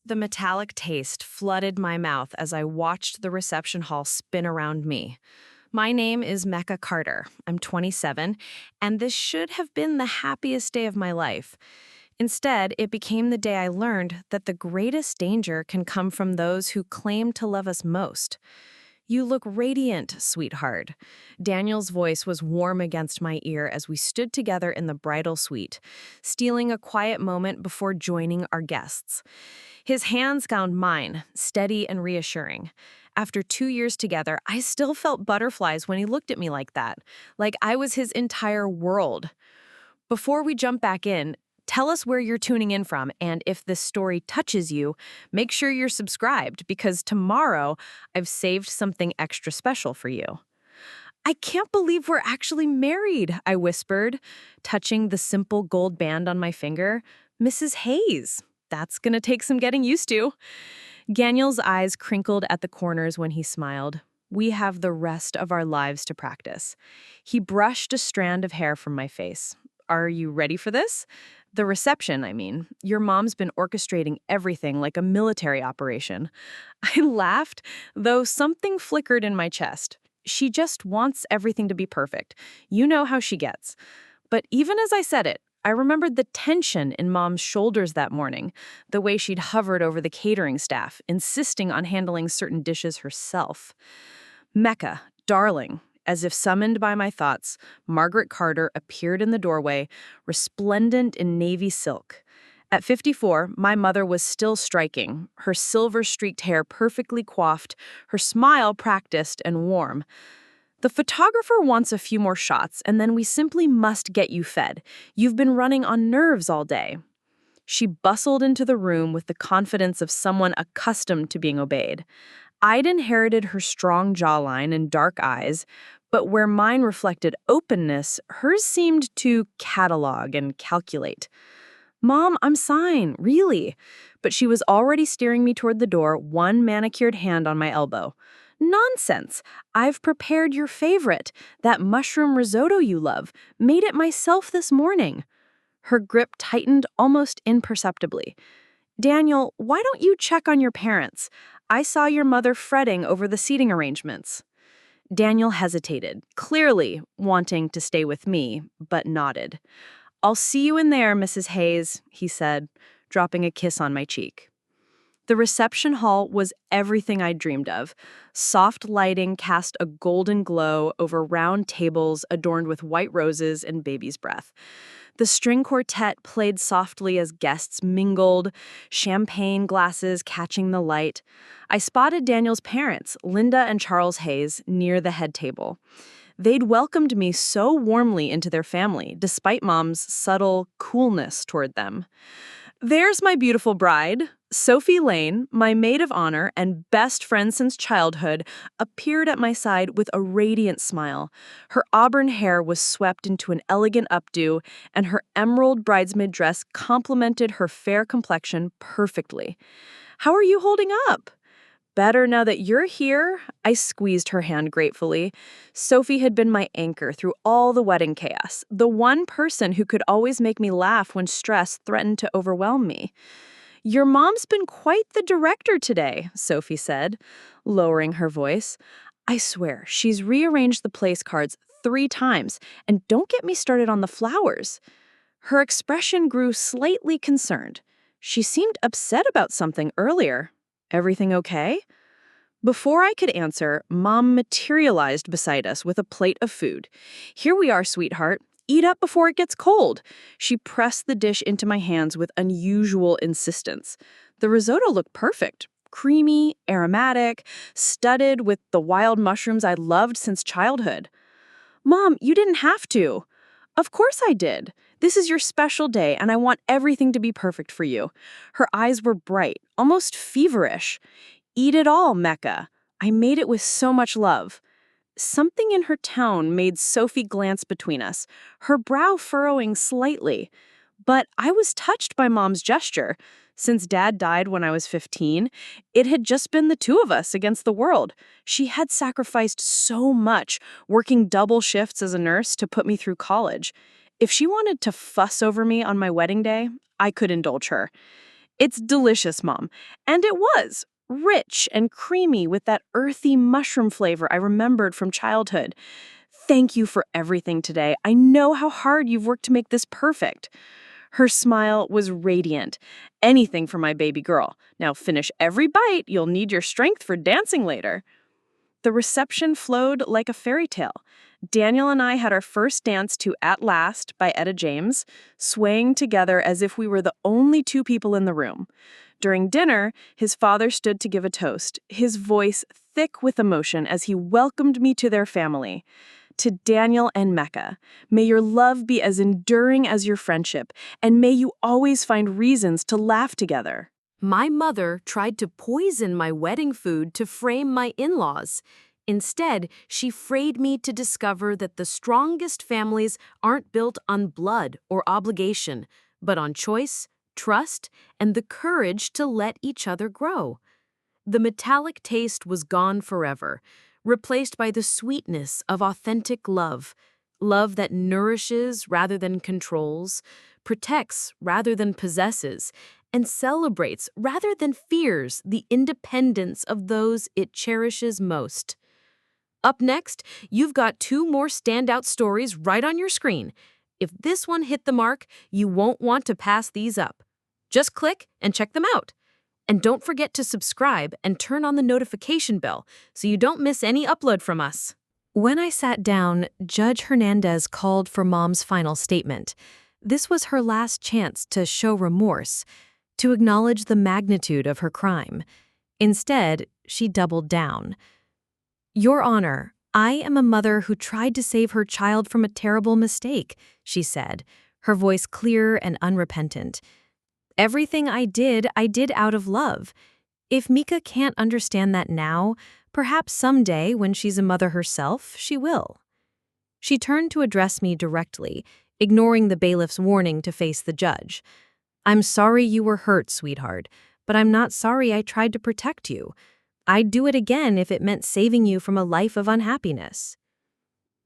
The metallic taste flooded my mouth as I watched the reception hall spin around me. My name is Meca Carter. I'm 27, and this should have been the happiest day of my life. Instead, it became the day I learned that the greatest danger can come from those who claim to love us most. You look radiant, sweetheart. Daniel's voice was warm against my ear as we stood together in the bridal suite, stealing a quiet moment before joining our guests. His hands found mine, steady and reassuring. After 2 years together, I still felt butterflies when he looked at me like I was his entire world. Before we jump back in, tell us where you're tuning in from, and if this story touches you, make sure you're subscribed because tomorrow I've saved something extra special for you. I can't believe we're actually married, I whispered, touching the simple gold band on my finger. Mrs. Hayes. That's gonna take some getting used to. Daniel's eyes crinkled at the corners when he smiled. We have the rest of our lives to practice. He brushed a strand of hair from my face. Are you ready for this? The reception, I mean. Your mom's been orchestrating everything like a military operation. I laughed, though something flickered in my chest. She just wants everything to be perfect. You know how she gets. But even as I said it, I remembered the tension in Mom's shoulders that morning, the way she'd hovered over the catering staff, insisting on handling certain dishes herself. Mecca, darling, as if summoned by my thoughts, Margaret Carter appeared in the doorway, resplendent in navy silk. At 54, my mother was still striking, her silver-streaked hair perfectly coiffed, her smile practiced and warm. The photographer wants a few more shots, and then we simply must get you fed. You've been running on nerves all day. She bustled into the room with the confidence of someone accustomed to being obeyed. I'd inherited her strong jawline and dark eyes, but where mine reflected openness, hers seemed to catalog and calculate. Mom, I'm fine, really. But she was already steering me toward the door, one manicured hand on my elbow. Nonsense. I've prepared your favorite, that mushroom risotto you love. Made it myself this morning. Her grip tightened almost imperceptibly. Daniel, why don't you check on your parents? I saw your mother fretting over the seating arrangements. Daniel hesitated, clearly wanting to stay with me, but nodded. I'll see you in there, Mrs. Hayes, he said, dropping a kiss on my cheek. The reception hall was everything I'd dreamed of. Soft lighting cast a golden glow over round tables adorned with white roses and baby's breath. The string quartet played softly as guests mingled, champagne glasses catching the light. I spotted Daniel's parents, Linda and Charles Hayes, near the head table. They'd welcomed me so warmly into their family, despite Mom's subtle coolness toward them. There's my beautiful bride. Sophie Lane, my maid of honor and best friend since childhood, appeared at my side with a radiant smile. Her auburn hair was swept into an elegant updo, and her emerald bridesmaid dress complemented her fair complexion perfectly. How are you holding up? Better now that you're here, I squeezed her hand gratefully. Sophie had been my anchor through all the wedding chaos, the one person who could always make me laugh when stress threatened to overwhelm me. Your mom's been quite the director today, Sophie said, lowering her voice. I swear, she's rearranged the place cards 3 times, and don't get me started on the flowers. Her expression grew slightly concerned. She seemed upset about something earlier. Everything okay? Before I could answer, Mom materialized beside us with a plate of food. Here we are, sweetheart. Eat up before it gets cold. She pressed the dish into my hands with unusual insistence. The risotto looked perfect. Creamy, aromatic, studded with the wild mushrooms I loved since childhood. Mom, you didn't have to. Of course I did. This is your special day, and I want everything to be perfect for you. Her eyes were bright, almost feverish. Eat it all, Mecca. I made it with so much love. Something in her tone made Sophie glance between us, her brow furrowing slightly. But I was touched by Mom's gesture. Since Dad died when I was 15, it had just been the two of us against the world. She had sacrificed so much, working double shifts as a nurse to put me through college. If she wanted to fuss over me on my wedding day, I could indulge her. It's delicious, Mom. And it was rich and creamy with that earthy mushroom flavor I remembered from childhood. Thank you for everything today. I know how hard you've worked to make this perfect. Her smile was radiant. Anything for my baby girl. Now finish every bite. You'll need your strength for dancing later. The reception flowed like a fairy tale. Daniel and I had our first dance to At Last by Etta James, swaying together as if we were the only two people in the room. During dinner, his father stood to give a toast, his voice thick with emotion as he welcomed me to their family. To Daniel and Meca, may your love be as enduring as your friendship, and may you always find reasons to laugh together. My mother tried to poison my wedding food to frame my in-laws. Instead, she frayed me to discover that the strongest families aren't built on blood or obligation, but on choice, trust, and the courage to let each other grow. The metallic taste was gone forever, replaced by the sweetness of authentic love, love that nourishes rather than controls, protects rather than possesses, and celebrates rather than fears the independence of those it cherishes most. Up next, you've got two more standout stories right on your screen. If this one hit the mark, you won't want to pass these up. Just click and check them out. And don't forget to subscribe and turn on the notification bell so you don't miss any upload from us. When I sat down, Judge Hernandez called for Mom's final statement. This was her last chance to show remorse, to acknowledge the magnitude of her crime. Instead, she doubled down. Your Honor, I am a mother who tried to save her child from a terrible mistake, she said, her voice clear and unrepentant. Everything I did out of love. If Meca can't understand that now, perhaps someday when she's a mother herself, she will. She turned to address me directly, ignoring the bailiff's warning to face the judge. I'm sorry you were hurt, sweetheart, but I'm not sorry I tried to protect you. I'd do it again if it meant saving you from a life of unhappiness.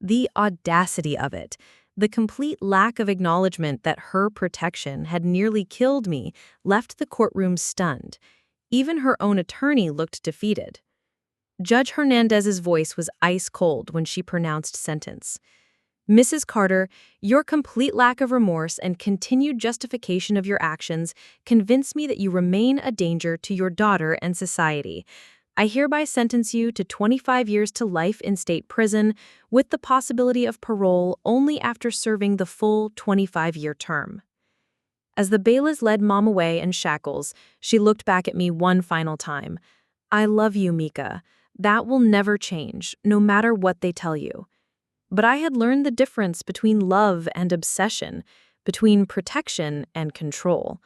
The audacity of it, the complete lack of acknowledgement that her protection had nearly killed me, left the courtroom stunned. Even her own attorney looked defeated. Judge Hernandez's voice was ice cold when she pronounced sentence. Mrs. Carter, your complete lack of remorse and continued justification of your actions convince me that you remain a danger to your daughter and society. I hereby sentence you to 25 years to life in state prison with the possibility of parole only after serving the full 25-year term. As the bailiff led Mom away in shackles, she looked back at me one final time. I love you, Meca. That will never change, no matter what they tell you. But I had learned the difference between love and obsession, between protection and control.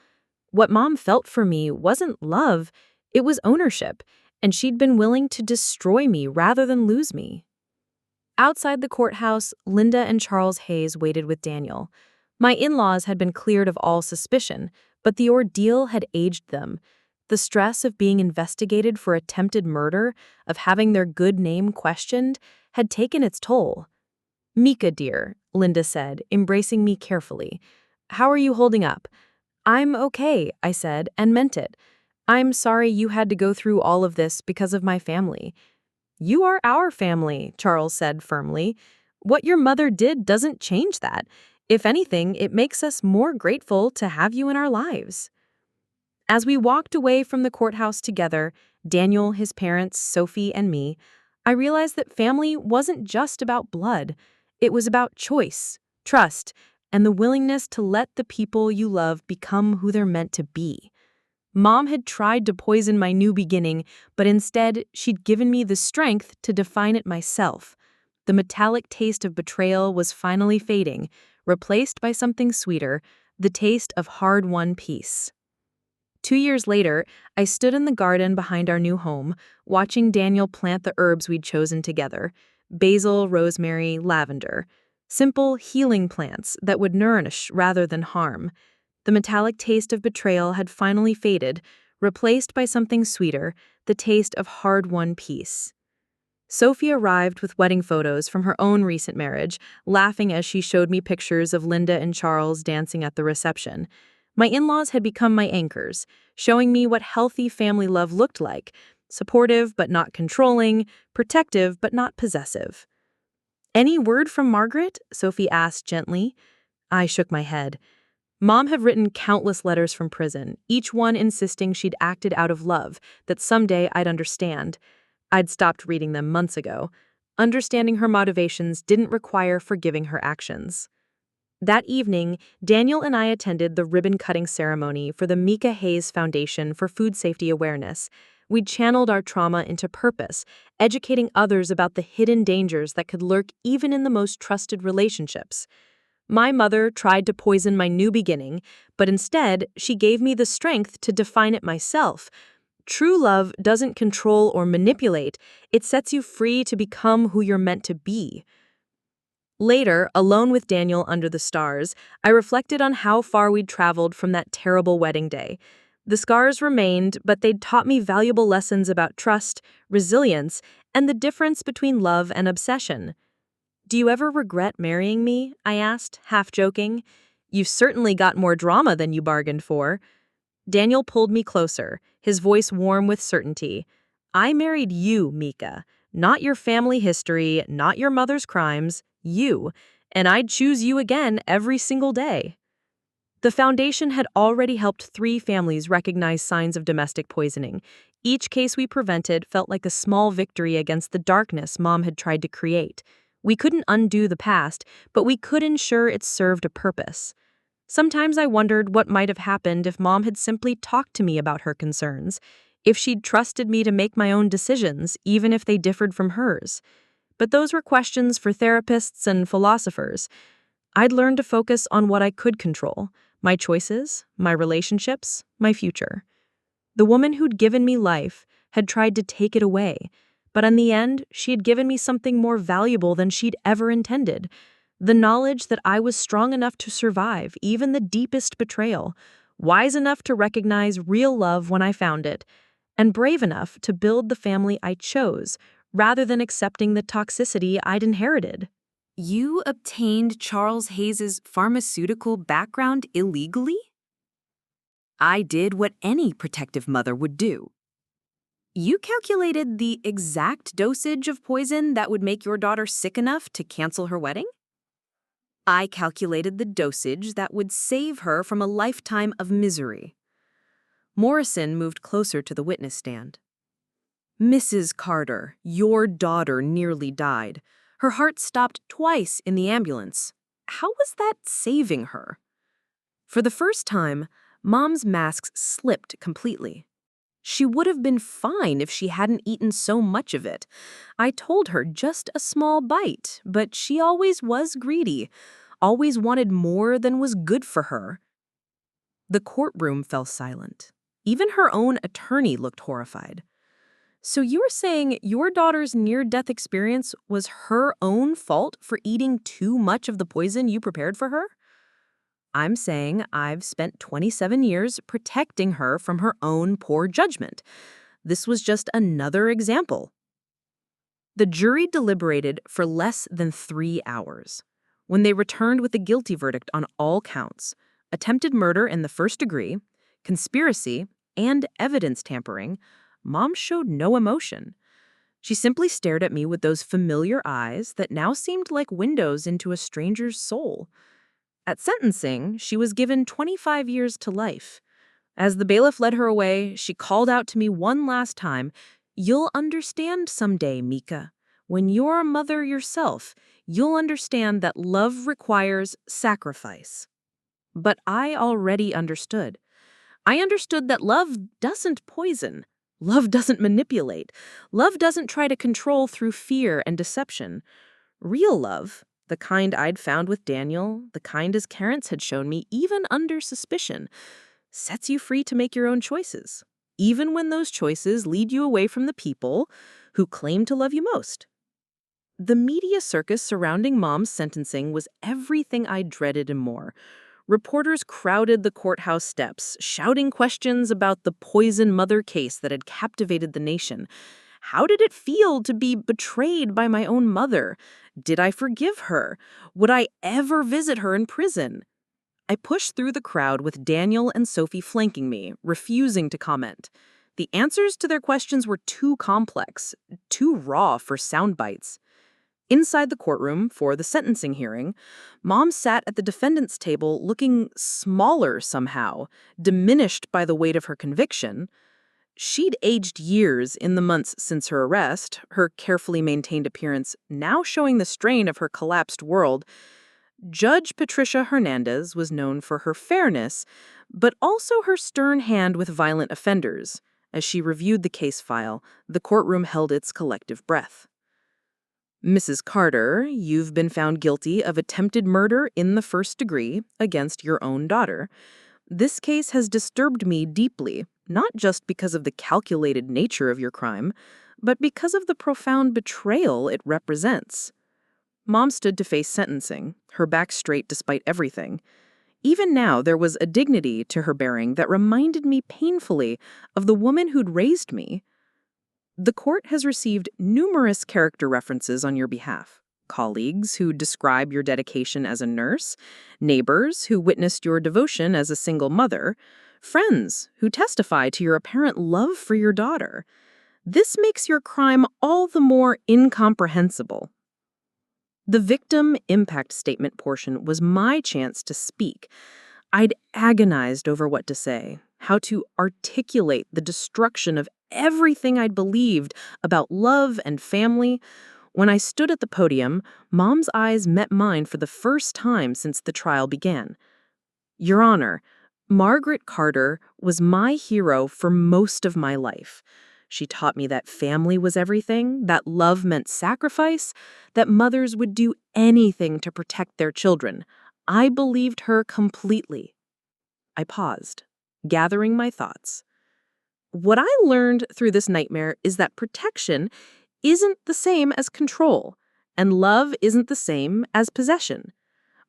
What Mom felt for me wasn't love, it was ownership, and she'd been willing to destroy me rather than lose me. Outside the courthouse, Linda and Charles Hayes waited with Daniel. My in-laws had been cleared of all suspicion, but the ordeal had aged them. The stress of being investigated for attempted murder, of having their good name questioned, had taken its toll. Meca, dear, Linda said, embracing me carefully. How are you holding up? I'm okay, I said, and meant it. I'm sorry you had to go through all of this because of my family. You are our family, Charles said firmly. What your mother did doesn't change that. If anything, it makes us more grateful to have you in our lives. As we walked away from the courthouse together, Daniel, his parents, Sophie, and me, I realized that family wasn't just about blood. It was about choice, trust, and the willingness to let the people you love become who they're meant to be. Mom had tried to poison my new beginning, but instead, she'd given me the strength to define it myself. The metallic taste of betrayal was finally fading, replaced by something sweeter, the taste of hard-won peace. 2 years later, I stood in the garden behind our new home, watching Daniel plant the herbs we'd chosen together: basil, rosemary, lavender. Simple, healing plants that would nourish rather than harm. The metallic taste of betrayal had finally faded, replaced by something sweeter, the taste of hard-won peace. Sophie arrived with wedding photos from her own recent marriage, laughing as she showed me pictures of Linda and Charles dancing at the reception. My in-laws had become my anchors, showing me what healthy family love looked like: supportive but not controlling, protective but not possessive. "Any word from Margaret?" Sophie asked gently. I shook my head. Mom had written countless letters from prison, each one insisting she'd acted out of love, that someday I'd understand. I'd stopped reading them months ago. Understanding her motivations didn't require forgiving her actions. That evening, Daniel and I attended the ribbon-cutting ceremony for the Meca Foundation for Food Safety Awareness. We'd channeled our trauma into purpose, educating others about the hidden dangers that could lurk even in the most trusted relationships. My mother tried to poison my new beginning, but instead, she gave me the strength to define it myself. True love doesn't control or manipulate, it sets you free to become who you're meant to be. Later, alone with Daniel under the stars, I reflected on how far we'd traveled from that terrible wedding day. The scars remained, but they'd taught me valuable lessons about trust, resilience, and the difference between love and obsession. "Do you ever regret marrying me?" I asked, half joking. "You've certainly got more drama than you bargained for." Daniel pulled me closer, his voice warm with certainty. "I married you, Meca. Not your family history, not your mother's crimes, you. And I'd choose you again every single day." The foundation had already helped 3 families recognize signs of domestic poisoning. Each case we prevented felt like a small victory against the darkness Mom had tried to create. We couldn't undo the past, but we could ensure it served a purpose. Sometimes I wondered what might have happened if Mom had simply talked to me about her concerns, if she'd trusted me to make my own decisions, even if they differed from hers. But those were questions for therapists and philosophers. I'd learned to focus on what I could control: my choices, my relationships, my future. The woman who'd given me life had tried to take it away, but in the end, she had given me something more valuable than she'd ever intended: the knowledge that I was strong enough to survive even the deepest betrayal, wise enough to recognize real love when I found it, and brave enough to build the family I chose, rather than accepting the toxicity I'd inherited. You obtained Charles Hayes's pharmaceutical background illegally? I did what any protective mother would do. You calculated the exact dosage of poison that would make your daughter sick enough to cancel her wedding? I calculated the dosage that would save her from a lifetime of misery. Morrison moved closer to the witness stand. "Mrs. Carter, your daughter nearly died. Her heart stopped twice in the ambulance. How was that saving her?" For the first time, Mom's masks slipped completely. She would have been fine if she hadn't eaten so much of it. I told her just a small bite, but she always was greedy, always wanted more than was good for her. The courtroom fell silent. Even her own attorney looked horrified. "So you're saying your daughter's near-death experience was her own fault for eating too much of the poison you prepared for her?" "I'm saying I've spent 27 years protecting her from her own poor judgment. This was just another example." The jury deliberated for less than 3 hours. When they returned with a guilty verdict on all counts, attempted murder in the first degree, conspiracy, and evidence tampering, Mom showed no emotion. She simply stared at me with those familiar eyes that now seemed like windows into a stranger's soul. At sentencing, she was given 25 years to life. As the bailiff led her away, she called out to me one last time, "You'll understand someday, Meca. When you're a mother yourself, you'll understand that love requires sacrifice." But I already understood. I understood that love doesn't poison. Love doesn't manipulate. Love doesn't try to control through fear and deception. Real love, the kind I'd found with Daniel, the kind his parents had shown me even under suspicion, sets you free to make your own choices, even when those choices lead you away from the people who claim to love you most. The media circus surrounding Mom's sentencing was everything I dreaded and more. Reporters crowded the courthouse steps, shouting questions about the poison mother case that had captivated the nation. How did it feel to be betrayed by my own mother? Did I forgive her? Would I ever visit her in prison? I pushed through the crowd with Daniel and Sophie flanking me, refusing to comment. The answers to their questions were too complex, too raw for sound bites. Inside the courtroom for the sentencing hearing, Mom sat at the defendant's table looking smaller somehow, diminished by the weight of her conviction. She'd aged years in the months since her arrest, her carefully maintained appearance now showing the strain of her collapsed world. Judge Patricia Hernandez was known for her fairness, but also her stern hand with violent offenders. As she reviewed the case file, the courtroom held its collective breath. Mrs. Carter, you've been found guilty of attempted murder in the first degree against your own daughter. This case has disturbed me deeply, not just because of the calculated nature of your crime, but because of the profound betrayal it represents. Mom stood to face sentencing, her back straight despite everything. Even now, there was a dignity to her bearing that reminded me painfully of the woman who'd raised me. The court has received numerous character references on your behalf. Colleagues who describe your dedication as a nurse, neighbors who witnessed your devotion as a single mother, friends who testify to your apparent love for your daughter. This makes your crime all the more incomprehensible. The victim impact statement portion was my chance to speak. I'd agonized over what to say, how to articulate the destruction of everything I'd believed about love and family. When I stood at the podium, Mom's eyes met mine for the first time since the trial began. Your Honor, Margaret Carter was my hero for most of my life. She taught me that family was everything, that love meant sacrifice, that mothers would do anything to protect their children. I believed her completely. I paused, gathering my thoughts. What I learned through this nightmare is that protection isn't the same as control, and love isn't the same as possession.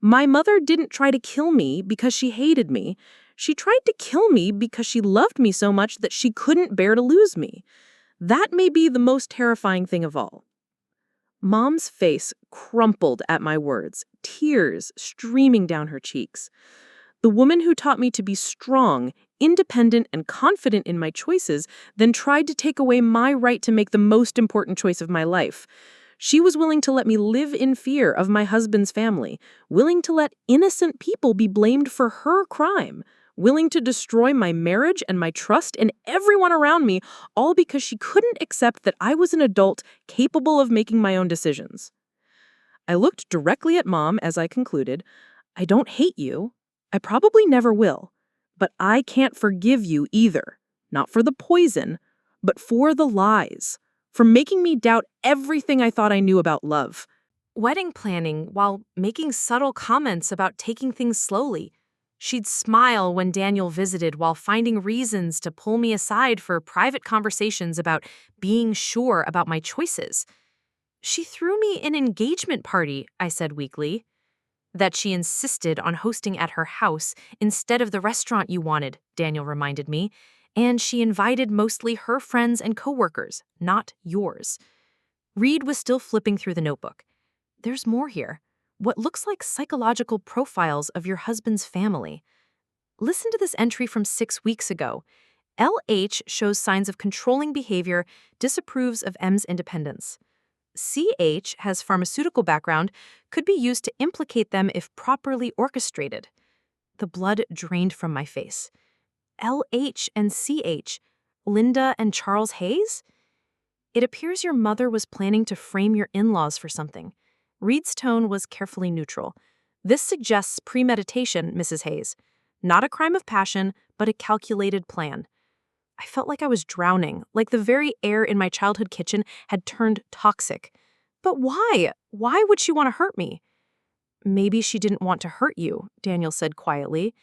My mother didn't try to kill me because she hated me. She tried to kill me because she loved me so much that she couldn't bear to lose me. That may be the most terrifying thing of all. Mom's face crumpled at my words, tears streaming down her cheeks. The woman who taught me to be strong, independent, and confident in my choices then tried to take away my right to make the most important choice of my life. She was willing to let me live in fear of my husband's family, willing to let innocent people be blamed for her crime, willing to destroy my marriage and my trust in everyone around me, all because she couldn't accept that I was an adult capable of making my own decisions. I looked directly at Mom as I concluded, I don't hate you. I probably never will. But I can't forgive you either. Not for the poison, but for the lies. For making me doubt everything I thought I knew about love. Wedding planning while making subtle comments about taking things slowly. She'd smile when Daniel visited while finding reasons to pull me aside for private conversations about being sure about my choices. She threw me an engagement party, I said weakly. That she insisted on hosting at her house instead of the restaurant you wanted, Daniel reminded me, and she invited mostly her friends and coworkers, not yours. Reed was still flipping through the notebook. There's more here. What looks like psychological profiles of your husband's family. Listen to this entry from 6 weeks ago. LH shows signs of controlling behavior, disapproves of M's independence. CH has pharmaceutical background, could be used to implicate them if properly orchestrated. The blood drained from my face. LH and CH, Linda and Charles Hayes? It appears your mother was planning to frame your in-laws for something. Reed's tone was carefully neutral. This suggests premeditation, Mrs. Hayes. Not a crime of passion, but a calculated plan. I felt like I was drowning, like the very air in my childhood kitchen had turned toxic. But why? Why would she want to hurt me? Maybe she didn't want to hurt you, Daniel said quietly.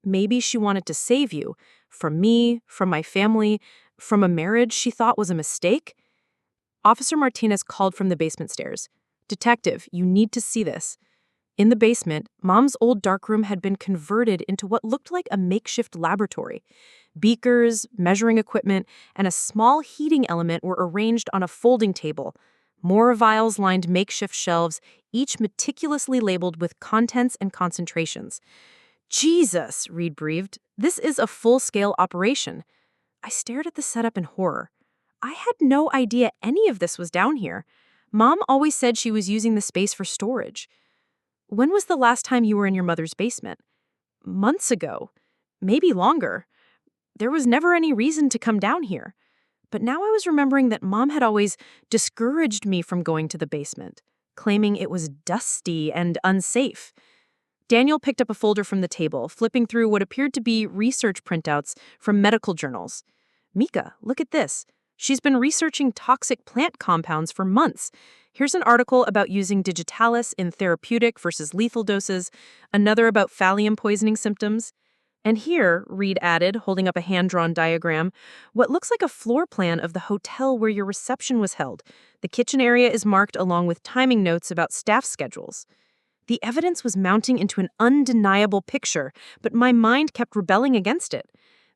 Maybe she wanted to save you. From me, from my family, from a marriage she thought was a mistake. Officer Martinez called from the basement stairs. Detective, you need to see this. In the basement, Mom's old darkroom had been converted into what looked like a makeshift laboratory. Beakers, measuring equipment, and a small heating element were arranged on a folding table. More vials lined makeshift shelves, each meticulously labeled with contents and concentrations. Jesus, Reed breathed. This is a full-scale operation. I stared at the setup in horror. I had no idea any of this was down here. Mom always said she was using the space for storage. When was the last time you were in your mother's basement? Months ago. Maybe longer. There was never any reason to come down here. But now I was remembering that Mom had always discouraged me from going to the basement, claiming it was dusty and unsafe. Daniel picked up a folder from the table, flipping through what appeared to be research printouts from medical journals. Meca, look at this. She's been researching toxic plant compounds for months. Here's an article about using digitalis in therapeutic versus lethal doses, another about thallium poisoning symptoms. And here, Reed added, holding up a hand-drawn diagram, what looks like a floor plan of the hotel where your reception was held. The kitchen area is marked along with timing notes about staff schedules. The evidence was mounting into an undeniable picture, but my mind kept rebelling against it.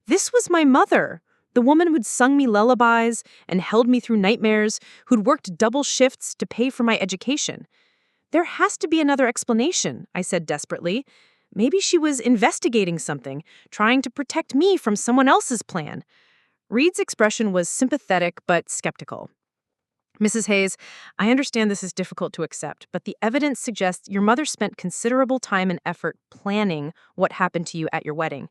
This was my mother, the woman who'd sung me lullabies and held me through nightmares, who'd worked double shifts to pay for my education. There has to be another explanation, I said desperately. Maybe she was investigating something, trying to protect me from someone else's plan. Reed's expression was sympathetic but skeptical. Mrs. Hayes, I understand this is difficult to accept, but the evidence suggests your mother spent considerable time and effort planning what happened to you at your wedding.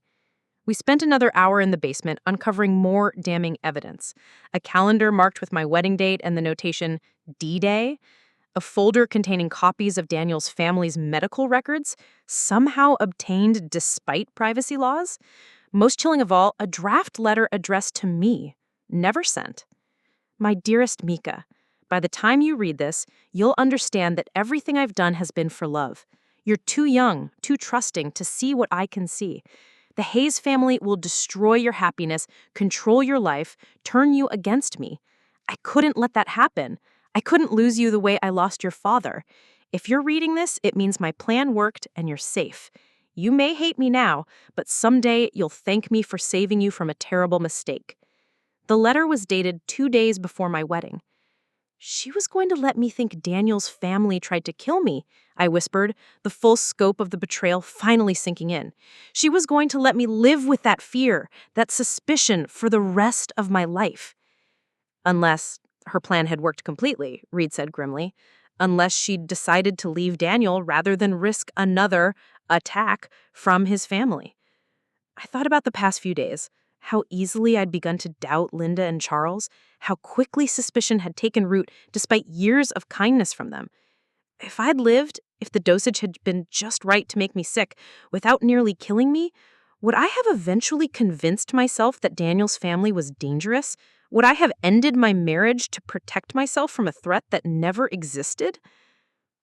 We spent another hour in the basement uncovering more damning evidence. A calendar marked with my wedding date and the notation D-Day, a folder containing copies of Daniel's family's medical records, somehow obtained despite privacy laws. Most chilling of all, a draft letter addressed to me, never sent. My dearest Meca, by the time you read this, you'll understand that everything I've done has been for love. You're too young, too trusting to see what I can see. The Hayes family will destroy your happiness, control your life, turn you against me. I couldn't let that happen. I couldn't lose you the way I lost your father. If you're reading this, it means my plan worked and you're safe. You may hate me now, but someday you'll thank me for saving you from a terrible mistake. The letter was dated 2 days before my wedding. She was going to let me think Daniel's family tried to kill me, I whispered, the full scope of the betrayal finally sinking in. She was going to let me live with that fear, that suspicion for the rest of my life. Unless her plan had worked completely, Reed said grimly. Unless she'd decided to leave Daniel rather than risk another attack from his family. I thought about the past few days. How easily I'd begun to doubt Linda and Charles, how quickly suspicion had taken root despite years of kindness from them. If I'd lived, if the dosage had been just right to make me sick, without nearly killing me, would I have eventually convinced myself that Daniel's family was dangerous? Would I have ended my marriage to protect myself from a threat that never existed?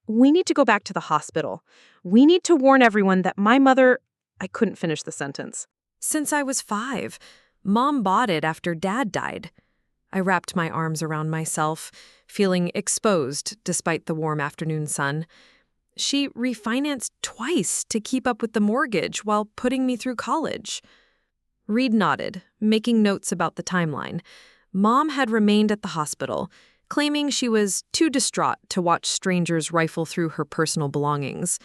We need to go back to the hospital. We need to warn everyone that my mother... I couldn't finish the sentence. Since I was 5, Mom bought it after Dad died. I wrapped my arms around myself, feeling exposed despite the warm afternoon sun. She refinanced twice to keep up with the mortgage while putting me through college. Reed nodded, making notes about the timeline. Mom had remained at the hospital, claiming she was too distraught to watch strangers rifle through her personal belongings.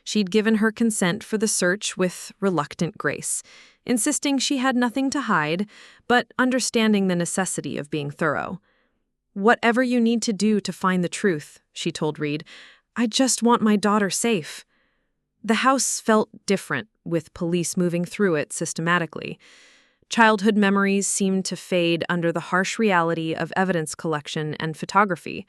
She'd given her consent for the search with reluctant grace, insisting she had nothing to hide, but understanding the necessity of being thorough. "Whatever you need to do to find the truth," she told Reed. "I just want my daughter safe." The house felt different, with police moving through it systematically. Childhood memories seemed to fade under the harsh reality of evidence collection and photography.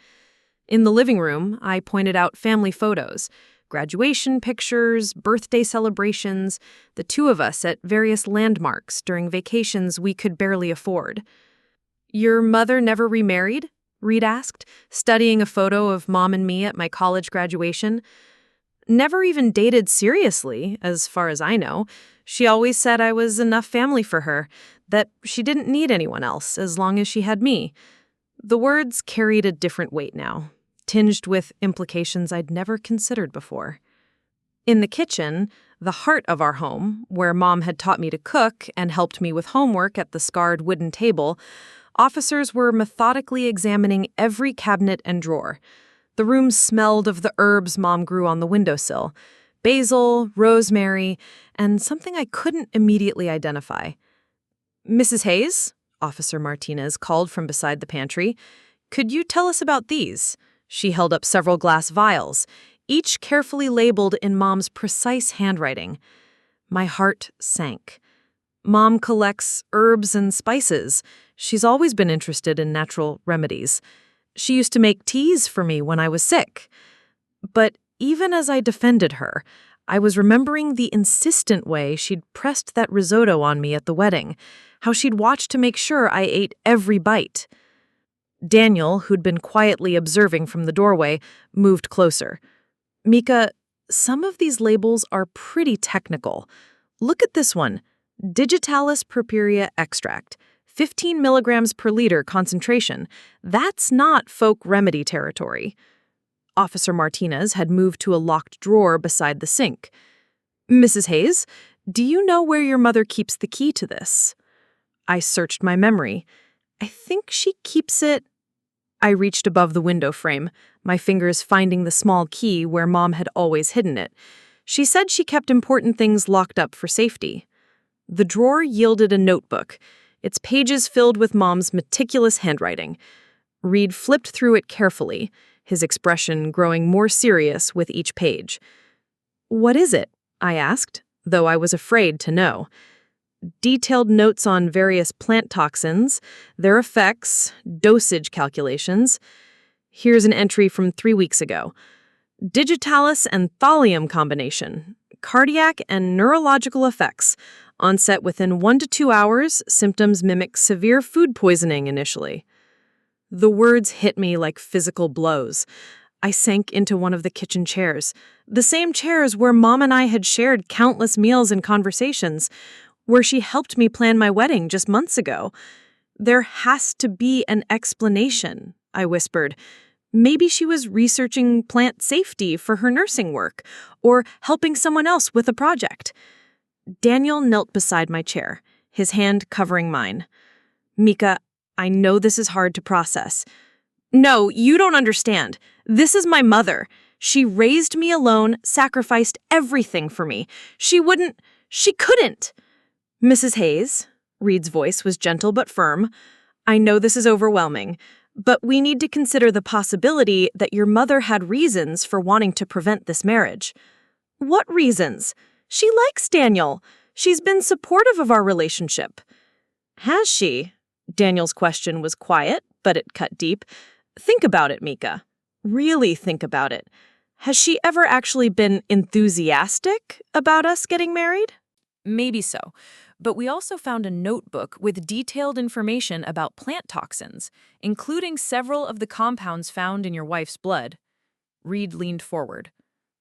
In the living room, I pointed out family photos, graduation pictures, birthday celebrations, the two of us at various landmarks during vacations we could barely afford. "Your mother never remarried?" Reed asked, studying a photo of Mom and me at my college graduation. "Never even dated seriously, as far as I know. She always said I was enough family for her, that she didn't need anyone else as long as she had me." The words carried a different weight now, tinged with implications I'd never considered before. In the kitchen, the heart of our home, where Mom had taught me to cook and helped me with homework at the scarred wooden table, officers were methodically examining every cabinet and drawer. The room smelled of the herbs Mom grew on the windowsill, basil, rosemary, and something I couldn't immediately identify. "Mrs. Hayes?" Officer Martinez called from beside the pantry. "Could you tell us about these?" She held up several glass vials, each carefully labeled in Mom's precise handwriting. My heart sank. Mom collects herbs and spices. She's always been interested in natural remedies. She used to make teas for me when I was sick. But even as I defended her, I was remembering the insistent way she'd pressed that risotto on me at the wedding, how she'd watched to make sure I ate every bite. Daniel, who'd been quietly observing from the doorway, moved closer. "Meca, some of these labels are pretty technical. Look at this one. Digitalis purpurea extract, 15 milligrams per liter concentration. That's not folk remedy territory." Officer Martinez had moved to a locked drawer beside the sink. "Mrs. Hayes, do you know where your mother keeps the key to this?" I searched my memory. "I think she keeps it—" I reached above the window frame, my fingers finding the small key where Mom had always hidden it. She said she kept important things locked up for safety. The drawer yielded a notebook, its pages filled with Mom's meticulous handwriting. Reed flipped through it carefully, his expression growing more serious with each page. "What is it?" I asked, though I was afraid to know. "Detailed notes on various plant toxins, their effects, dosage calculations. Here's an entry from 3 weeks ago. Digitalis and thallium combination, cardiac and neurological effects. Onset within 1 to 2 hours, symptoms mimic severe food poisoning initially." The words hit me like physical blows. I sank into one of the kitchen chairs, the same chairs where Mom and I had shared countless meals and conversations, where she helped me plan my wedding just months ago. "There has to be an explanation," I whispered. "Maybe she was researching plant safety for her nursing work, or helping someone else with a project." Daniel knelt beside my chair, his hand covering mine. "Meca, I know this is hard to process." "No, you don't understand. This is my mother. She raised me alone, sacrificed everything for me. She couldn't." "Mrs. Hayes," Reed's voice was gentle but firm, "I know this is overwhelming, but we need to consider the possibility that your mother had reasons for wanting to prevent this marriage." "What reasons? She likes Daniel. She's been supportive of our relationship." "Has she?" Daniel's question was quiet, but it cut deep. "Think about it, Meca. Really think about it. Has she ever actually been enthusiastic about us getting married?" "Maybe so, but we also found a notebook with detailed information about plant toxins, including several of the compounds found in your wife's blood." Reed leaned forward.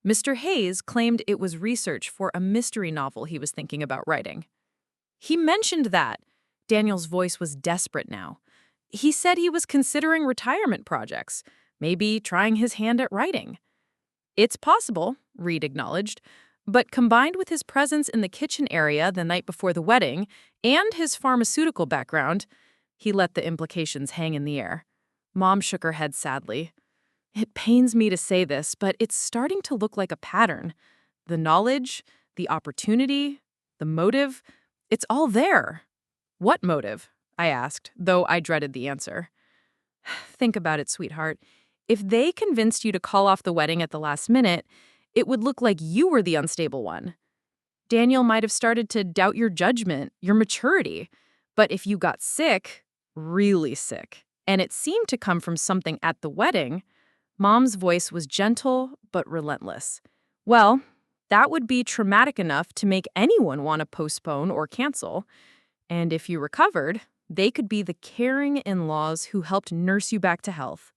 Mr. Hayes claimed it was research for a mystery novel he was thinking about writing. "He mentioned that." Daniel's voice was desperate now. "He said he was considering retirement projects, maybe trying his hand at writing." "It's possible," Reed acknowledged, "but combined with his presence in the kitchen area the night before the wedding and his pharmaceutical background," he let the implications hang in the air. Mom shook her head sadly. "It pains me to say this, but it's starting to look like a pattern. The knowledge, the opportunity, the motive, it's all there." "What motive?" I asked, though I dreaded the answer. "Think about it, sweetheart. If they convinced you to call off the wedding at the last minute, it would look like you were the unstable one. Daniel might have started to doubt your judgment, your maturity. But if you got sick, really sick, and it seemed to come from something at the wedding," Mom's voice was gentle but relentless, "well, that would be traumatic enough to make anyone want to postpone or cancel. And if you recovered, they could be the caring in-laws who helped nurse you back to health."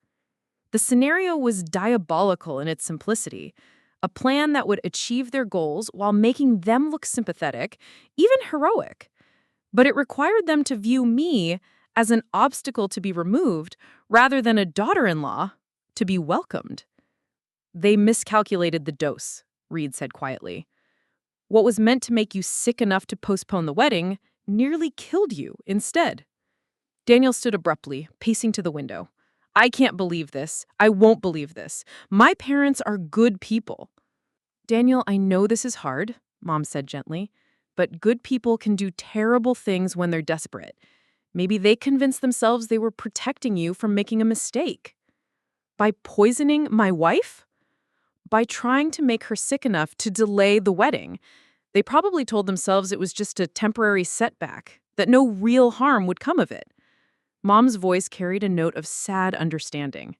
The scenario was diabolical in its simplicity, a plan that would achieve their goals while making them look sympathetic, even heroic. But it required them to view me as an obstacle to be removed rather than a daughter-in-law to be welcomed. "They miscalculated the dose," Reed said quietly. "What was meant to make you sick enough to postpone the wedding nearly killed you instead." Daniel stood abruptly, pacing to the window. "I can't believe this. I won't believe this. My parents are good people." Daniel, I know this is hard, Mom said gently, but good people can do terrible things when they're desperate. Maybe they convinced themselves they were protecting you from making a mistake. By poisoning my wife? By trying to make her sick enough to delay the wedding. They probably told themselves it was just a temporary setback, that no real harm would come of it. Mom's voice carried a note of sad understanding.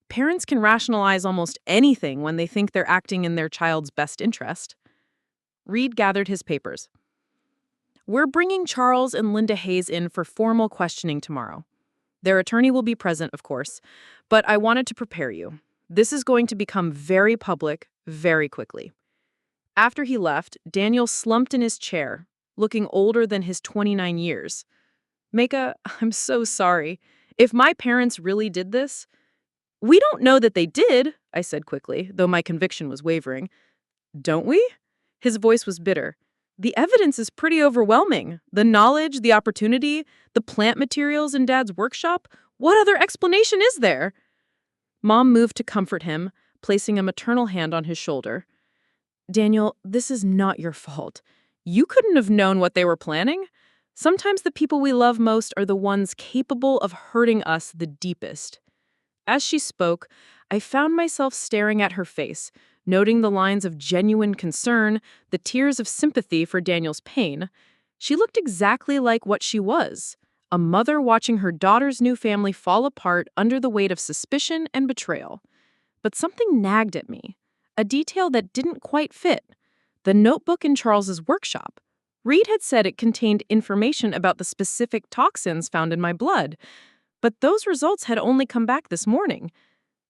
Parents can rationalize almost anything when they think they're acting in their child's best interest. Reed gathered his papers. We're bringing Charles and Linda Hayes in for formal questioning tomorrow. Their attorney will be present, of course, but I wanted to prepare you. This is going to become very public very quickly. After he left, Daniel slumped in his chair, looking older than his 29 years. Meca, I'm so sorry. If my parents really did this, we don't know that they did, I said quickly, though my conviction was wavering. Don't we? His voice was bitter. The evidence is pretty overwhelming. The knowledge, the opportunity, the plant materials in Dad's workshop. What other explanation is there? Mom moved to comfort him, placing a maternal hand on his shoulder. Daniel, this is not your fault. You couldn't have known what they were planning. Sometimes the people we love most are the ones capable of hurting us the deepest. As she spoke, I found myself staring at her face, noting the lines of genuine concern, the tears of sympathy for Daniel's pain. She looked exactly like what she was, a mother watching her daughter's new family fall apart under the weight of suspicion and betrayal. But something nagged at me, a detail that didn't quite fit. The notebook in Charles's workshop. Reed had said it contained information about the specific toxins found in my blood, but those results had only come back this morning.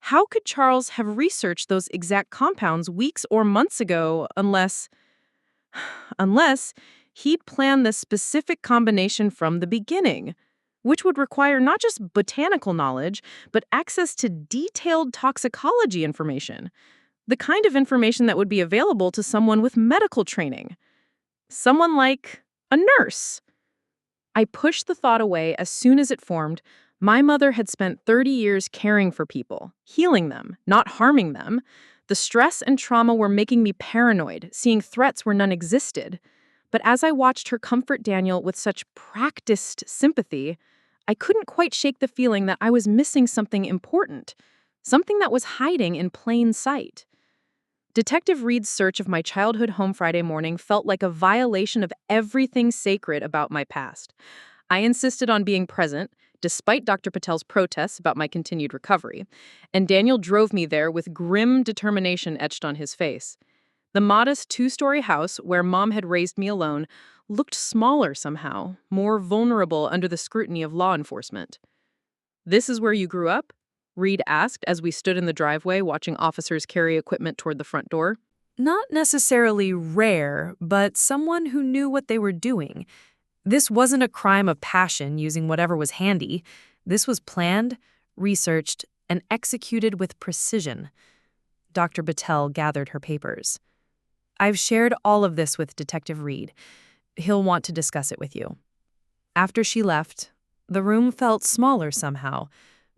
How could Charles have researched those exact compounds weeks or months ago unless he'd planned this specific combination from the beginning, which would require not just botanical knowledge, but access to detailed toxicology information, the kind of information that would be available to someone with medical training, someone like a nurse. I pushed the thought away as soon as it formed. My mother had spent 30 years caring for people, healing them, not harming them. The stress and trauma were making me paranoid, seeing threats where none existed. But as I watched her comfort Daniel with such practiced sympathy, I couldn't quite shake the feeling that I was missing something important, something that was hiding in plain sight. Detective Reed's search of my childhood home Friday morning felt like a violation of everything sacred about my past. I insisted on being present, despite Dr. Patel's protests about my continued recovery, and Daniel drove me there with grim determination etched on his face. The modest two-story house where Mom had raised me alone looked smaller somehow, more vulnerable under the scrutiny of law enforcement. "This is where you grew up?" Reed asked as we stood in the driveway watching officers carry equipment toward the front door. Not necessarily rare, but someone who knew what they were doing. This wasn't a crime of passion using whatever was handy. This was planned, researched, and executed with precision. Dr. Patel gathered her papers. I've shared all of this with Detective Reed. He'll want to discuss it with you. After she left, the room felt smaller somehow,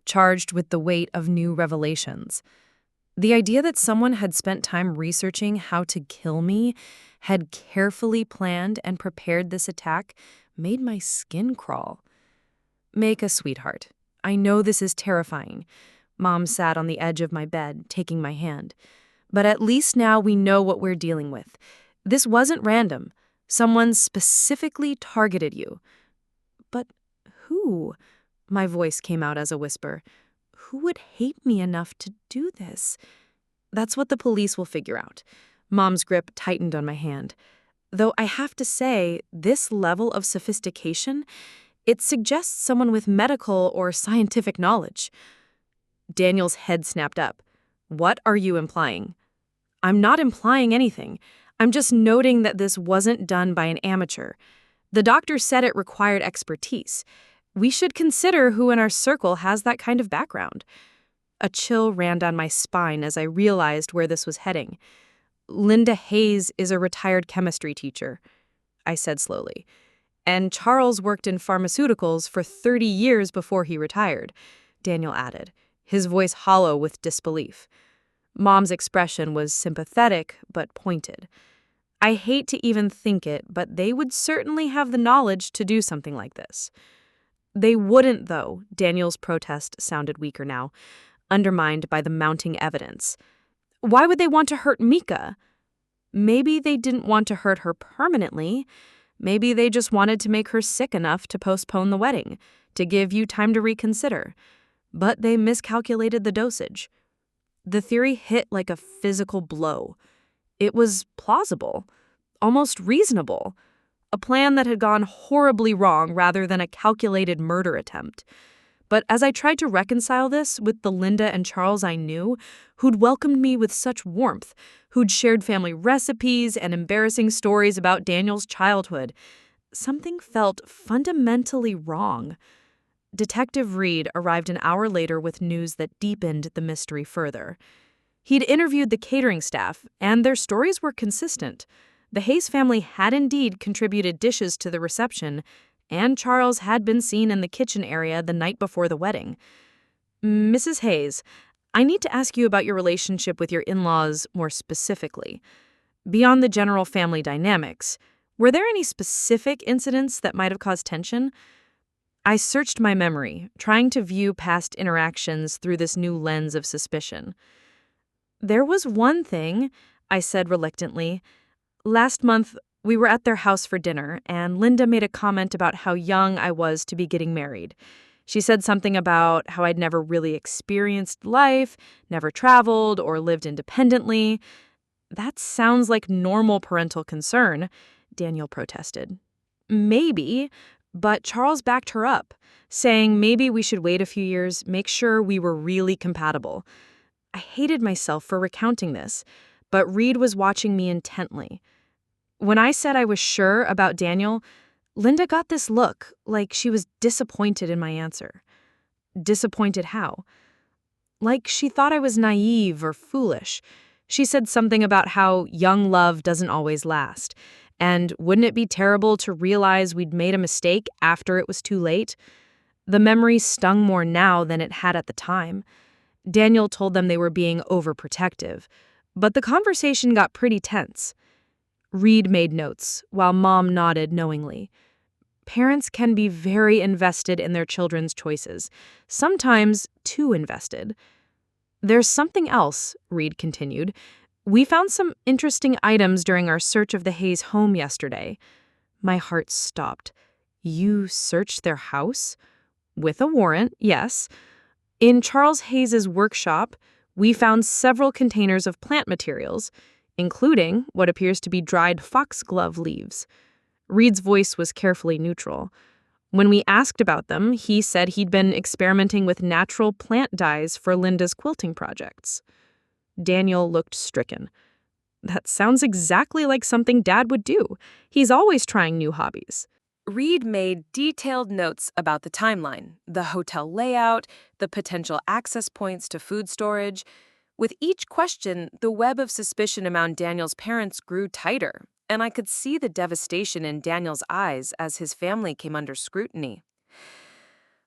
charged with the weight of new revelations. The idea that someone had spent time researching how to kill me, had carefully planned and prepared this attack, made my skin crawl. Make a sweetheart. I know this is terrifying. Mom sat on the edge of my bed, taking my hand. But at least now we know what we're dealing with. This wasn't random. Someone specifically targeted you. But who? My voice came out as a whisper. Who would hate me enough to do this? That's what the police will figure out. Mom's grip tightened on my hand. Though I have to say, this level of sophistication, it suggests someone with medical or scientific knowledge. Daniel's head snapped up. What are you implying? I'm not implying anything. I'm just noting that this wasn't done by an amateur. The doctor said it required expertise. We should consider who in our circle has that kind of background. A chill ran down my spine as I realized where this was heading. Linda Hayes is a retired chemistry teacher, I said slowly. And Charles worked in pharmaceuticals for 30 years before he retired, Daniel added, his voice hollow with disbelief. Mom's expression was sympathetic but pointed. I hate to even think it, but they would certainly have the knowledge to do something like this. They wouldn't, though. Daniel's protest sounded weaker now, undermined by the mounting evidence. Why would they want to hurt Meca? Maybe they didn't want to hurt her permanently. Maybe they just wanted to make her sick enough to postpone the wedding, to give you time to reconsider. But they miscalculated the dosage. The theory hit like a physical blow. It was plausible, almost reasonable, a plan that had gone horribly wrong rather than a calculated murder attempt. But as I tried to reconcile this with the Linda and Charles I knew, who'd welcomed me with such warmth, who'd shared family recipes and embarrassing stories about Daniel's childhood, something felt fundamentally wrong. Detective Reed arrived an hour later with news that deepened the mystery further. He'd interviewed the catering staff, and their stories were consistent. The Hayes family had indeed contributed dishes to the reception, and Charles had been seen in the kitchen area the night before the wedding. Mrs. Hayes, I need to ask you about your relationship with your in-laws more specifically. Beyond the general family dynamics, were there any specific incidents that might have caused tension? I searched my memory, trying to view past interactions through this new lens of suspicion. There was one thing, I said reluctantly. Last month, we were at their house for dinner, and Linda made a comment about how young I was to be getting married. She said something about how I'd never really experienced life, never traveled, or lived independently. That sounds like normal parental concern, Daniel protested. Maybe, but Charles backed her up, saying maybe we should wait a few years, make sure we were really compatible. I hated myself for recounting this, but Reed was watching me intently. When I said I was sure about Daniel, Linda got this look, like she was disappointed in my answer. Disappointed how? Like she thought I was naive or foolish. She said something about how young love doesn't always last, and wouldn't it be terrible to realize we'd made a mistake after it was too late? The memory stung more now than it had at the time. Daniel told them they were being overprotective, but the conversation got pretty tense. Reed made notes, while Mom nodded knowingly. Parents can be very invested in their children's choices, sometimes too invested. There's something else, Reed continued. We found some interesting items during our search of the Hayes home yesterday. My heart stopped. You searched their house? With a warrant, yes. In Charles Hayes's workshop, we found several containers of plant materials, including what appears to be dried foxglove leaves. Reed's voice was carefully neutral. When we asked about them, he said he'd been experimenting with natural plant dyes for Linda's quilting projects. Daniel looked stricken. That sounds exactly like something Dad would do. He's always trying new hobbies. Reed made detailed notes about the timeline, the hotel layout, the potential access points to food storage. With each question, the web of suspicion around Daniel's parents grew tighter, and I could see the devastation in Daniel's eyes as his family came under scrutiny.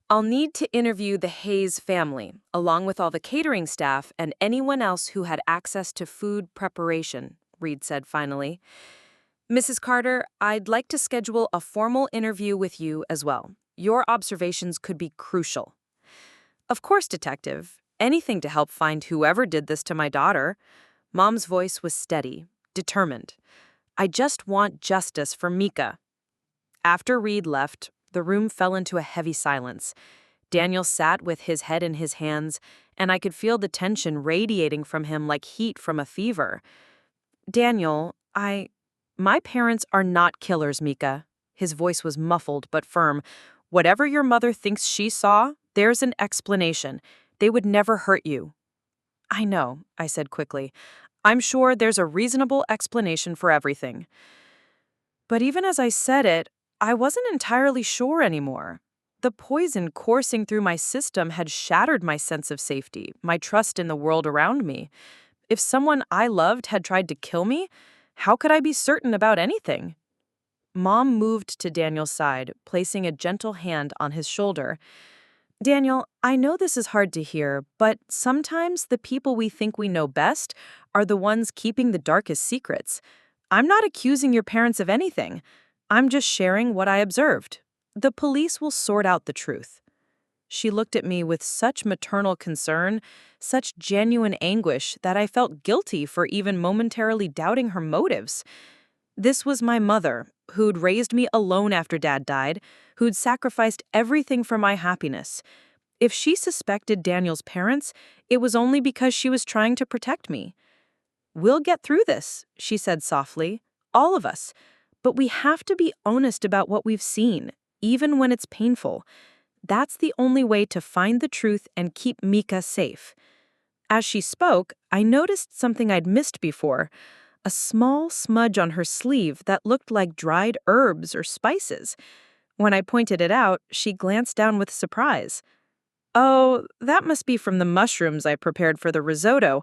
I'll need to interview the Hayes family, along with all the catering staff and anyone else who had access to food preparation, Reed said finally. Mrs. Carter, I'd like to schedule a formal interview with you as well. Your observations could be crucial. Of course, Detective. Anything to help find whoever did this to my daughter. Mom's voice was steady, determined. I just want justice for Meca. After Reed left, the room fell into a heavy silence. Daniel sat with his head in his hands, and I could feel the tension radiating from him like heat from a fever. Daniel, My parents are not killers, Meca. His voice was muffled but firm. Whatever your mother thinks she saw, there's an explanation. They would never hurt you. I know, I said quickly. I'm sure there's a reasonable explanation for everything. But even as I said it, I wasn't entirely sure anymore. The poison coursing through my system had shattered my sense of safety, my trust in the world around me. If someone I loved had tried to kill me, how could I be certain about anything? Mom moved to Daniel's side, placing a gentle hand on his shoulder. Daniel, I know this is hard to hear, but sometimes the people we think we know best are the ones keeping the darkest secrets. I'm not accusing your parents of anything. I'm just sharing what I observed. The police will sort out the truth. She looked at me with such maternal concern, such genuine anguish, that I felt guilty for even momentarily doubting her motives. This was my mother, who'd raised me alone after Dad died, who'd sacrificed everything for my happiness. If she suspected Daniel's parents, it was only because she was trying to protect me. "We'll get through this," she said softly. "All of us. But we have to be honest about what we've seen, even when it's painful. That's the only way to find the truth and keep Meca safe." As she spoke, I noticed something I'd missed before, a small smudge on her sleeve that looked like dried herbs or spices. When I pointed it out, she glanced down with surprise. "Oh, that must be from the mushrooms I prepared for the risotto.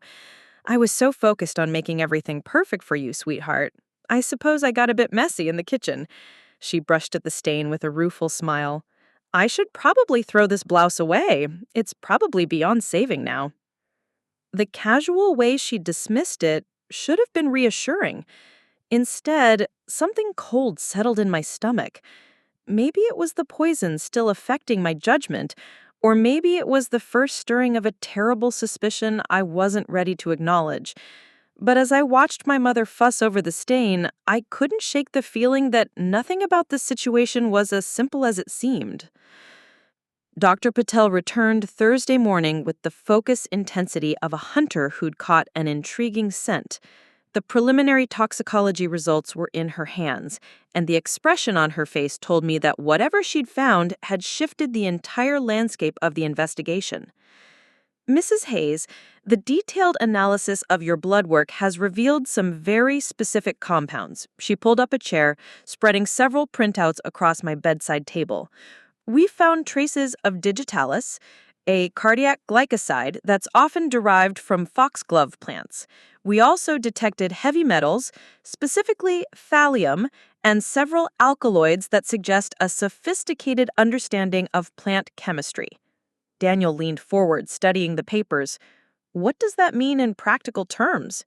I was so focused on making everything perfect for you, sweetheart. I suppose I got a bit messy in the kitchen." She brushed at the stain with a rueful smile. "I should probably throw this blouse away. It's probably beyond saving now." The casual way she dismissed it should have been reassuring. Instead, something cold settled in my stomach. Maybe it was the poison still affecting my judgment, or maybe it was the first stirring of a terrible suspicion I wasn't ready to acknowledge. But as I watched my mother fuss over the stain, I couldn't shake the feeling that nothing about this situation was as simple as it seemed. Dr. Patel returned Thursday morning with the focus intensity of a hunter who'd caught an intriguing scent. The preliminary toxicology results were in her hands, and the expression on her face told me that whatever she'd found had shifted the entire landscape of the investigation. "Mrs. Hayes, the detailed analysis of your blood work has revealed some very specific compounds." She pulled up a chair, spreading several printouts across my bedside table. "We found traces of digitalis, a cardiac glycoside that's often derived from foxglove plants. We also detected heavy metals, specifically thallium, and several alkaloids that suggest a sophisticated understanding of plant chemistry." Daniel leaned forward, studying the papers. "What does that mean in practical terms?"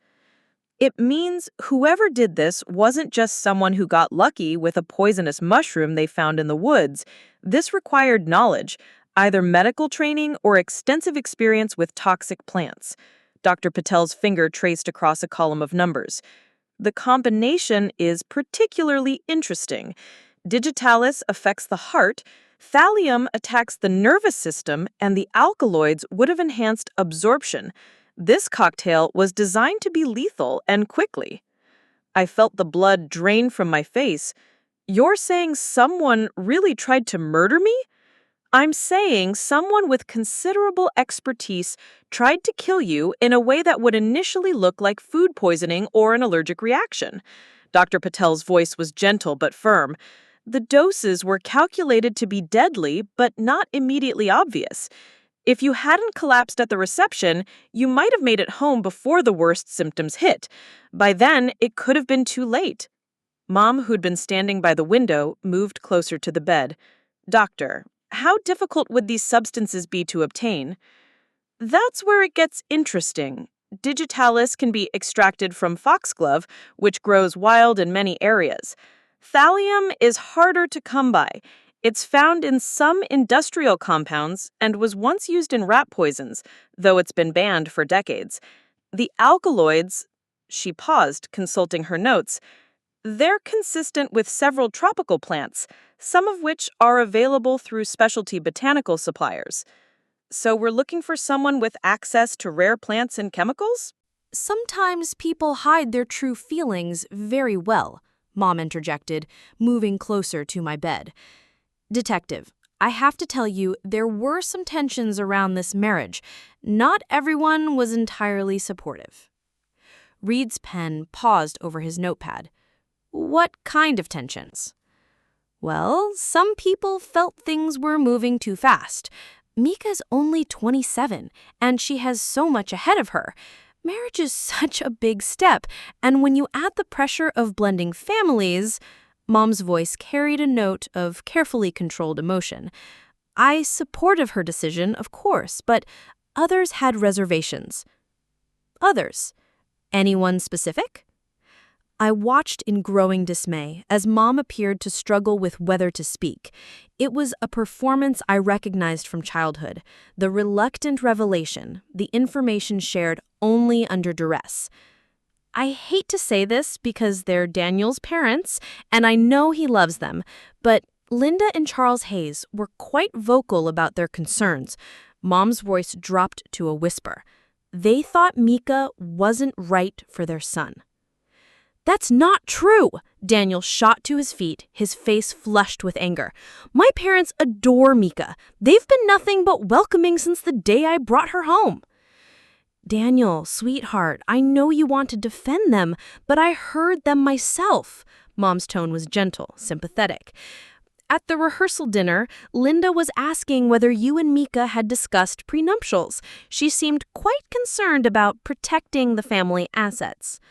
"It means whoever did this wasn't just someone who got lucky with a poisonous mushroom they found in the woods. This required knowledge, either medical training or extensive experience with toxic plants." Dr. Patel's finger traced across a column of numbers. "The combination is particularly interesting. Digitalis affects the heart, thallium attacks the nervous system, and the alkaloids would have enhanced absorption. This cocktail was designed to be lethal and quickly." I felt the blood drain from my face. "You're saying someone really tried to murder me?" "I'm saying someone with considerable expertise tried to kill you in a way that would initially look like food poisoning or an allergic reaction." Dr. Patel's voice was gentle but firm. "The doses were calculated to be deadly, but not immediately obvious. If you hadn't collapsed at the reception, you might have made it home before the worst symptoms hit. By then, it could have been too late." Mom, who'd been standing by the window, moved closer to the bed. "Doctor, how difficult would these substances be to obtain?" "That's where it gets interesting. Digitalis can be extracted from foxglove, which grows wild in many areas. Thallium is harder to come by. It's found in some industrial compounds and was once used in rat poisons, though it's been banned for decades. The alkaloids," she paused, consulting her notes, "they're consistent with several tropical plants, some of which are available through specialty botanical suppliers. So we're looking for someone with access to rare plants and chemicals?" Sometimes people hide their true feelings very well, Mom interjected, moving closer to my bed. "Detective, I have to tell you, there were some tensions around this marriage. Not everyone was entirely supportive." Reed's pen paused over his notepad. "What kind of tensions?" "Well, some people felt things were moving too fast. Mika's only 27, and she has so much ahead of her. Marriage is such a big step, and when you add the pressure of blending families..." Mom's voice carried a note of carefully controlled emotion. I supported her decision, of course, but others had reservations. Others. Anyone specific? I watched in growing dismay as Mom appeared to struggle with whether to speak. It was a performance I recognized from childhood, the reluctant revelation, the information shared only under duress. I hate to say this because they're Daniel's parents, and I know he loves them, but Linda and Charles Hayes were quite vocal about their concerns. Mom's voice dropped to a whisper. They thought Meca wasn't right for their son. That's not true! Daniel shot to his feet, his face flushed with anger. My parents adore Meca. They've been nothing but welcoming since the day I brought her home. Daniel, sweetheart, I know you want to defend them, but I heard them myself. Mom's tone was gentle, sympathetic. At the rehearsal dinner, Linda was asking whether you and Meca had discussed prenuptials. She seemed quite concerned about protecting the family assets.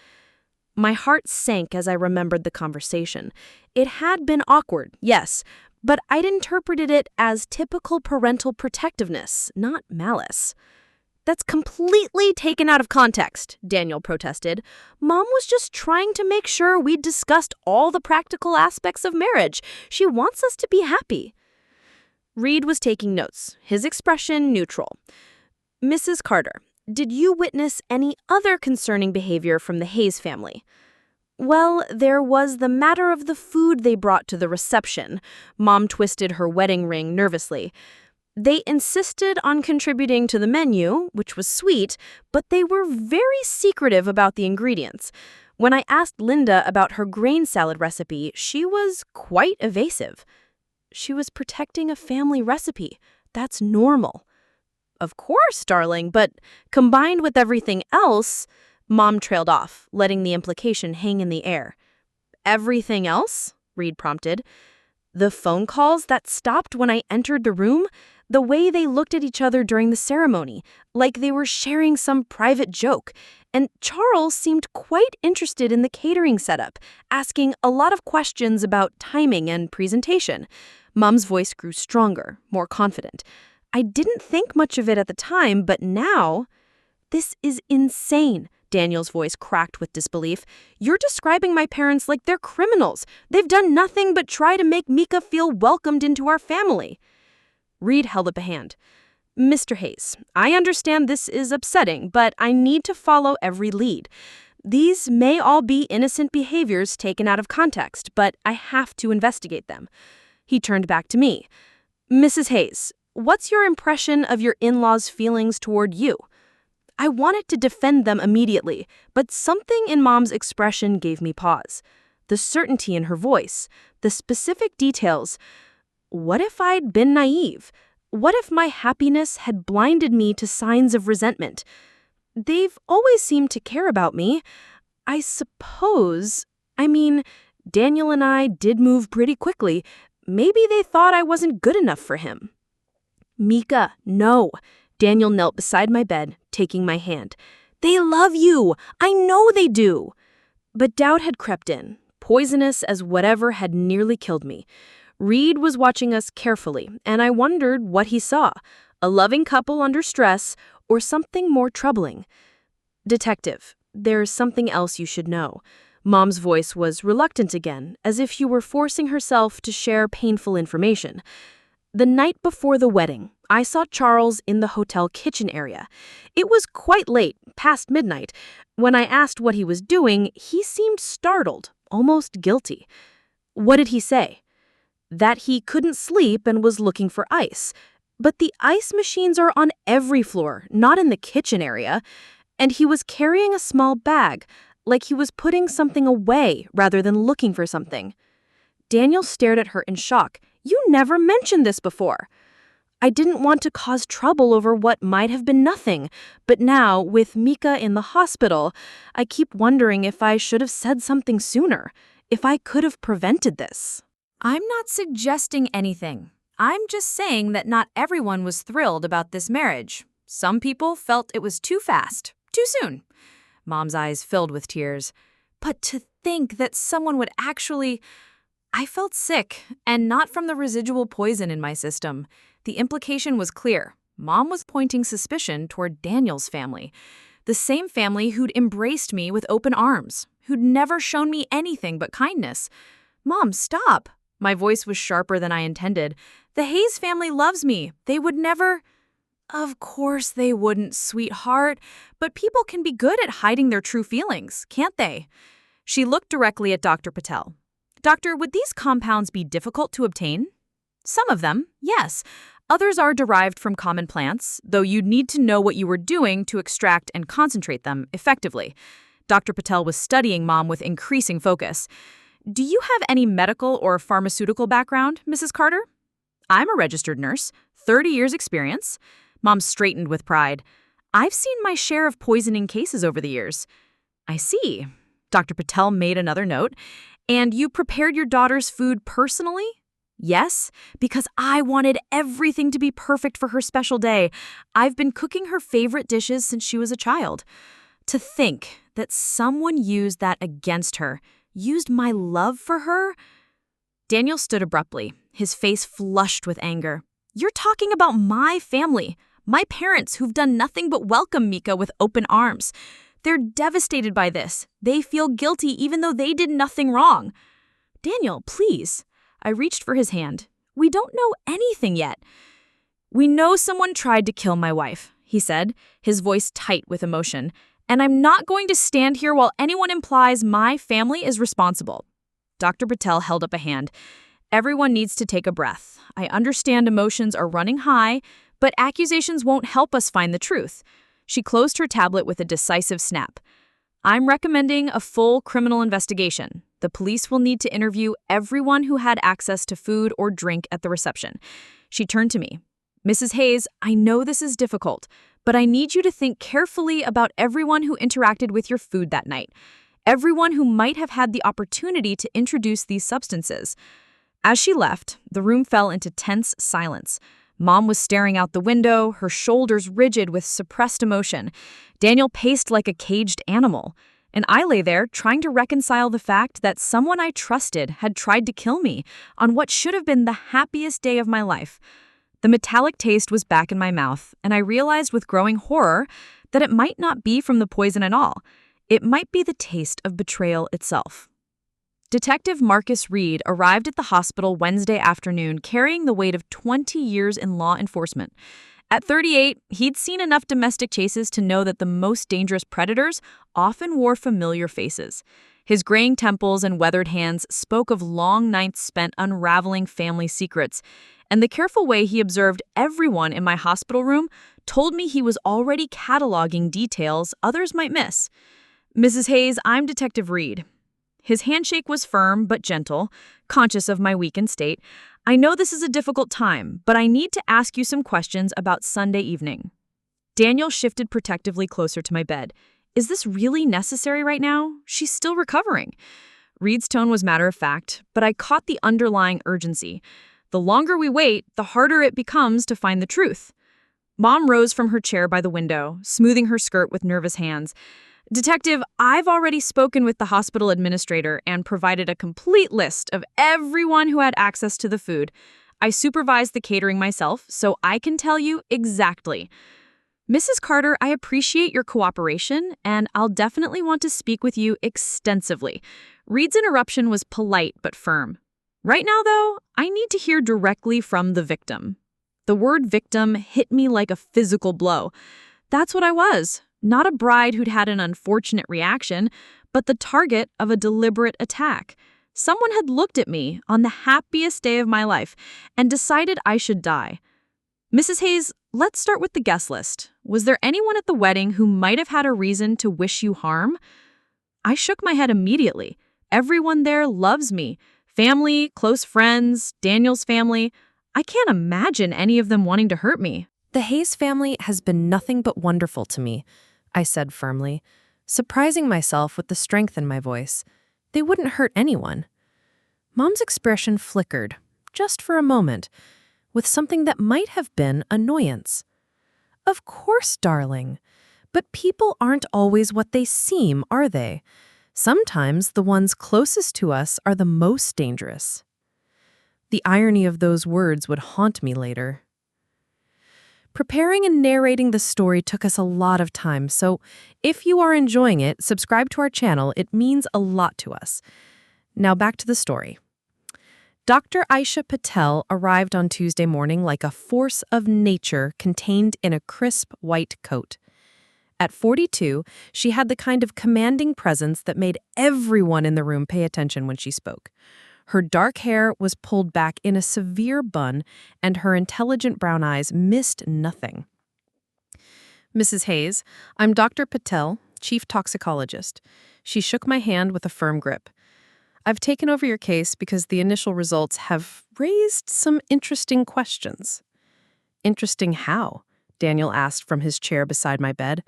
My heart sank as I remembered the conversation. It had been awkward, yes, but I'd interpreted it as typical parental protectiveness, not malice. That's completely taken out of context, Daniel protested. Mom was just trying to make sure we'd discussed all the practical aspects of marriage. She wants us to be happy. Reed was taking notes, his expression neutral. Mrs. Carter, did you witness any other concerning behavior from the Hayes family? Well, there was the matter of the food they brought to the reception. Mom twisted her wedding ring nervously. They insisted on contributing to the menu, which was sweet, but they were very secretive about the ingredients. When I asked Linda about her grain salad recipe, she was quite evasive. She was protecting a family recipe. That's normal. Of course, darling, but combined with everything else, Mom trailed off, letting the implication hang in the air. Everything else? Reed prompted. The phone calls that stopped when I entered the room, the way they looked at each other during the ceremony, like they were sharing some private joke. And Charles seemed quite interested in the catering setup, asking a lot of questions about timing and presentation. Mom's voice grew stronger, more confident. I didn't think much of it at the time, but now... This is insane, Daniel's voice cracked with disbelief. You're describing my parents like they're criminals. They've done nothing but try to make Meca feel welcomed into our family. Reed held up a hand. Mr. Hayes, I understand this is upsetting, but I need to follow every lead. These may all be innocent behaviors taken out of context, but I have to investigate them. He turned back to me. Mrs. Hayes, what's your impression of your in-laws' feelings toward you? I wanted to defend them immediately, but something in Mom's expression gave me pause. The certainty in her voice, the specific details. What if I'd been naive? What if my happiness had blinded me to signs of resentment? They've always seemed to care about me. I suppose, Daniel and I did move pretty quickly. Maybe they thought I wasn't good enough for him. Meca, no. Daniel knelt beside my bed, taking my hand. They love you. I know they do. But doubt had crept in, poisonous as whatever had nearly killed me. Reed was watching us carefully, and I wondered what he saw, a loving couple under stress or something more troubling. Detective, there's something else you should know. Mom's voice was reluctant again, as if she were forcing herself to share painful information. The night before the wedding, I saw Charles in the hotel kitchen area. It was quite late, past midnight. When I asked what he was doing, he seemed startled, almost guilty. What did he say? That he couldn't sleep and was looking for ice. But the ice machines are on every floor, not in the kitchen area. And he was carrying a small bag, like he was putting something away rather than looking for something. Daniel stared at her in shock. You never mentioned this before. I didn't want to cause trouble over what might have been nothing, but now, with Meca in the hospital, I keep wondering if I should have said something sooner, if I could have prevented this. I'm not suggesting anything. I'm just saying that not everyone was thrilled about this marriage. Some people felt it was too fast, too soon. Mom's eyes filled with tears. But to think that someone would actually... I felt sick, and not from the residual poison in my system. The implication was clear. Mom was pointing suspicion toward Daniel's family, the same family who'd embraced me with open arms, who'd never shown me anything but kindness. Mom, stop. My voice was sharper than I intended. The Hayes family loves me. They would never... Of course they wouldn't, sweetheart, but people can be good at hiding their true feelings, can't they? She looked directly at Dr. Patel. Doctor, would these compounds be difficult to obtain? Some of them, yes. Others are derived from common plants, though you'd need to know what you were doing to extract and concentrate them effectively. Dr. Patel was studying Mom with increasing focus. Do you have any medical or pharmaceutical background, Mrs. Carter? I'm a registered nurse, 30 years experience. Mom straightened with pride. I've seen my share of poisoning cases over the years. I see. Dr. Patel made another note. And you prepared your daughter's food personally? Yes, because I wanted everything to be perfect for her special day. I've been cooking her favorite dishes since she was a child. To think that someone used that against her, used my love for her? Daniel stood abruptly, his face flushed with anger. You're talking about my family, my parents who've done nothing but welcome Meca with open arms. They're devastated by this. They feel guilty even though they did nothing wrong. Daniel, please. I reached for his hand. We don't know anything yet. We know someone tried to kill my wife, he said, his voice tight with emotion. And I'm not going to stand here while anyone implies my family is responsible. Dr. Patel held up a hand. Everyone needs to take a breath. I understand emotions are running high, but accusations won't help us find the truth. She closed her tablet with a decisive snap. I'm recommending a full criminal investigation. The police will need to interview everyone who had access to food or drink at the reception. She turned to me. Mrs. Hayes, I know this is difficult, but I need you to think carefully about everyone who interacted with your food that night. Everyone who might have had the opportunity to introduce these substances. As she left, the room fell into tense silence. Mom was staring out the window, her shoulders rigid with suppressed emotion. Daniel paced like a caged animal. And I lay there trying to reconcile the fact that someone I trusted had tried to kill me on what should have been the happiest day of my life. The metallic taste was back in my mouth, and I realized with growing horror that it might not be from the poison at all. It might be the taste of betrayal itself. Detective Marcus Reed arrived at the hospital Wednesday afternoon carrying the weight of 20 years in law enforcement. At 38, he'd seen enough domestic chases to know that the most dangerous predators often wore familiar faces. His graying temples and weathered hands spoke of long nights spent unraveling family secrets, and the careful way he observed everyone in my hospital room told me he was already cataloging details others might miss. Mrs. Hayes, I'm Detective Reed. His handshake was firm but gentle, conscious of my weakened state. I know this is a difficult time, but I need to ask you some questions about Sunday evening. Daniel shifted protectively closer to my bed. Is this really necessary right now? She's still recovering. Reed's tone was matter-of-fact, but I caught the underlying urgency. The longer we wait, the harder it becomes to find the truth. Mom rose from her chair by the window, smoothing her skirt with nervous hands. Detective, I've already spoken with the hospital administrator and provided a complete list of everyone who had access to the food. I supervised the catering myself, so I can tell you exactly. Mrs. Carter, I appreciate your cooperation, and I'll definitely want to speak with you extensively. Reed's interruption was polite but firm. Right now, though, I need to hear directly from the victim. The word victim hit me like a physical blow. That's what I was. Not a bride who'd had an unfortunate reaction, but the target of a deliberate attack. Someone had looked at me on the happiest day of my life and decided I should die. Mrs. Hayes, let's start with the guest list. Was there anyone at the wedding who might have had a reason to wish you harm? I shook my head immediately. Everyone there loves me. Family, close friends, Daniel's family. I can't imagine any of them wanting to hurt me. The Hayes family has been nothing but wonderful to me, I said firmly, surprising myself with the strength in my voice. They wouldn't hurt anyone. Mom's expression flickered, just for a moment, with something that might have been annoyance. Of course, darling. But people aren't always what they seem, are they? Sometimes the ones closest to us are the most dangerous. The irony of those words would haunt me later. Preparing and narrating the story took us a lot of time, so if you are enjoying it, subscribe to our channel. It means a lot to us. Now back to the story. Dr. Aisha Patel arrived on Tuesday morning like a force of nature contained in a crisp white coat. At 42, she had the kind of commanding presence that made everyone in the room pay attention when she spoke. Her dark hair was pulled back in a severe bun, and her intelligent brown eyes missed nothing. Mrs. Hayes, I'm Dr. Patel, Chief Toxicologist. She shook my hand with a firm grip. I've taken over your case because the initial results have raised some interesting questions. Interesting how? Daniel asked from his chair beside my bed.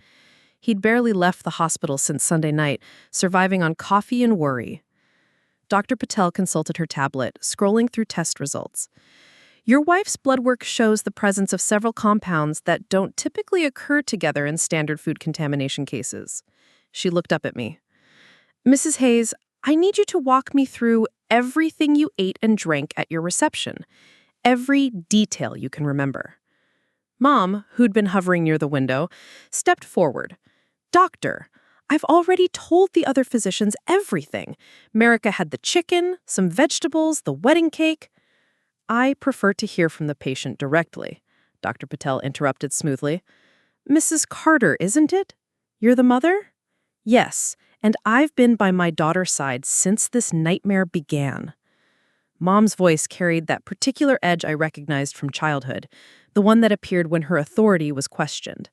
He'd barely left the hospital since Sunday night, surviving on coffee and worry. Dr. Patel consulted her tablet, scrolling through test results. Your wife's blood work shows the presence of several compounds that don't typically occur together in standard food contamination cases. She looked up at me. Mrs. Hayes, I need you to walk me through everything you ate and drank at your reception. Every detail you can remember. Mom, who'd been hovering near the window, stepped forward. Doctor, I've already told the other physicians everything. Meca had the chicken, some vegetables, the wedding cake. I prefer to hear from the patient directly, Dr. Patel interrupted smoothly. Mrs. Carter, isn't it? You're the mother? Yes, and I've been by my daughter's side since this nightmare began. Mom's voice carried that particular edge I recognized from childhood, the one that appeared when her authority was questioned.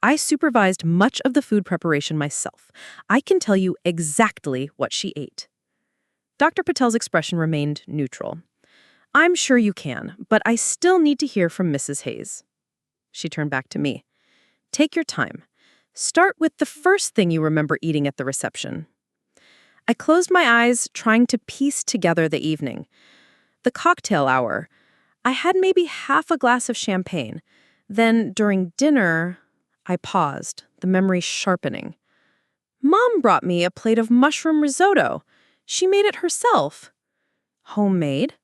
I supervised much of the food preparation myself. I can tell you exactly what she ate. Dr. Patel's expression remained neutral. I'm sure you can, but I still need to hear from Mrs. Hayes. She turned back to me. Take your time. Start with the first thing you remember eating at the reception. I closed my eyes, trying to piece together the evening. The cocktail hour. I had maybe half a glass of champagne. Then, during dinner, I paused, the memory sharpening. Mom brought me a plate of mushroom risotto. She made it herself. Homemade?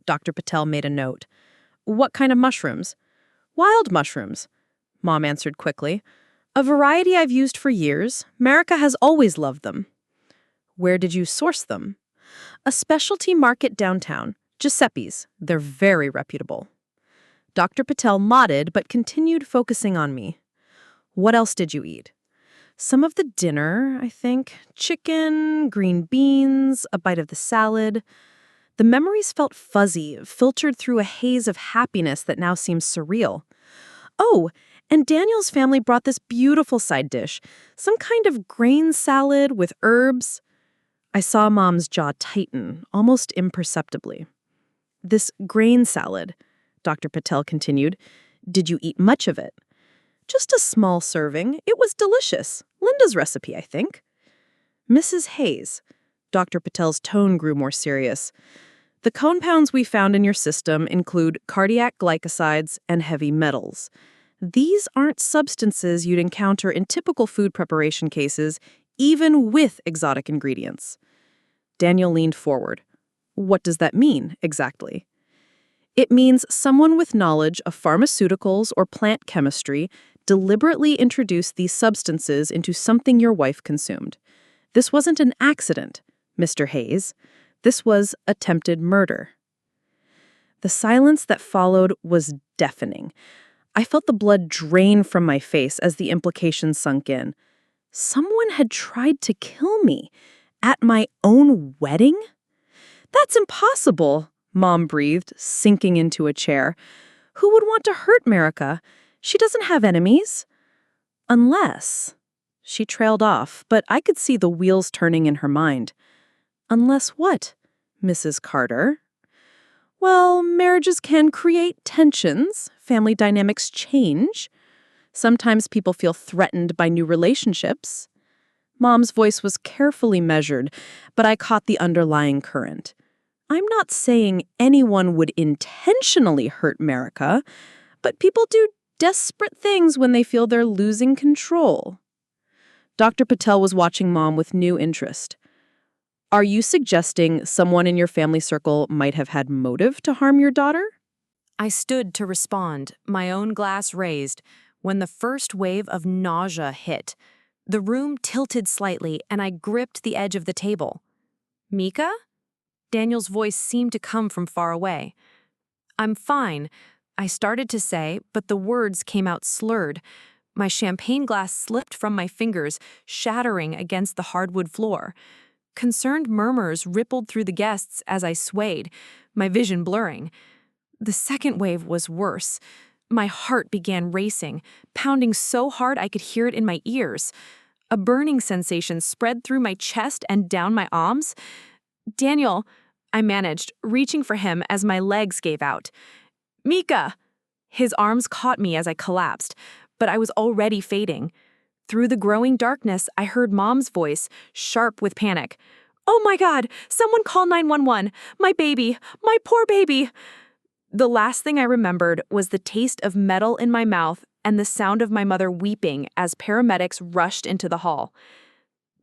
Dr. Patel made a note. What kind of mushrooms? Wild mushrooms, Mom answered quickly. A variety I've used for years. Meca has always loved them. Where did you source them? A specialty market downtown, Giuseppe's. They're very reputable. Dr. Patel nodded but continued focusing on me. What else did you eat? Some of the dinner, I think. Chicken, green beans, a bite of the salad. The memories felt fuzzy, filtered through a haze of happiness that now seems surreal. Oh, and Daniel's family brought this beautiful side dish, some kind of grain salad with herbs. I saw Mom's jaw tighten, almost imperceptibly. This grain salad, Dr. Patel continued, did you eat much of it? Just a small serving. It was delicious. Linda's recipe, I think. Mrs. Hayes. Dr. Patel's tone grew more serious. The compounds we found in your system include cardiac glycosides and heavy metals. These aren't substances you'd encounter in typical food preparation cases, even with exotic ingredients. Daniel leaned forward. What does that mean, exactly? It means someone with knowledge of pharmaceuticals or plant chemistry deliberately introduced these substances into something your wife consumed. This wasn't an accident, Mr. Hayes. This was attempted murder. The silence that followed was deafening. I felt the blood drain from my face as the implications sunk in. Someone had tried to kill me at my own wedding? That's impossible, Mom breathed, sinking into a chair. Who would want to hurt Meca? She doesn't have enemies. Unless... She trailed off, but I could see the wheels turning in her mind. Unless what, Mrs. Carter? Well, marriages can create tensions. Family dynamics change. Sometimes people feel threatened by new relationships. Mom's voice was carefully measured, but I caught the underlying current. I'm not saying anyone would intentionally hurt Meca, but people do desperate things when they feel they're losing control. Dr. Patel was watching Mom with new interest. Are you suggesting someone in your family circle might have had motive to harm your daughter? I stood to respond, my own glass raised, when the first wave of nausea hit. The room tilted slightly, and I gripped the edge of the table. "Meca?" Daniel's voice seemed to come from far away. "I'm fine," I started to say, but the words came out slurred. My champagne glass slipped from my fingers, shattering against the hardwood floor. Concerned murmurs rippled through the guests as I swayed, my vision blurring. The second wave was worse. My heart began racing, pounding so hard I could hear it in my ears. A burning sensation spread through my chest and down my arms. "Daniel," I managed, reaching for him as my legs gave out. "Meca!" His arms caught me as I collapsed, but I was already fading. Through the growing darkness, I heard Mom's voice, sharp with panic. "Oh my God! Someone call 911! My baby! My poor baby!" The last thing I remembered was the taste of metal in my mouth and the sound of my mother weeping as paramedics rushed into the hall.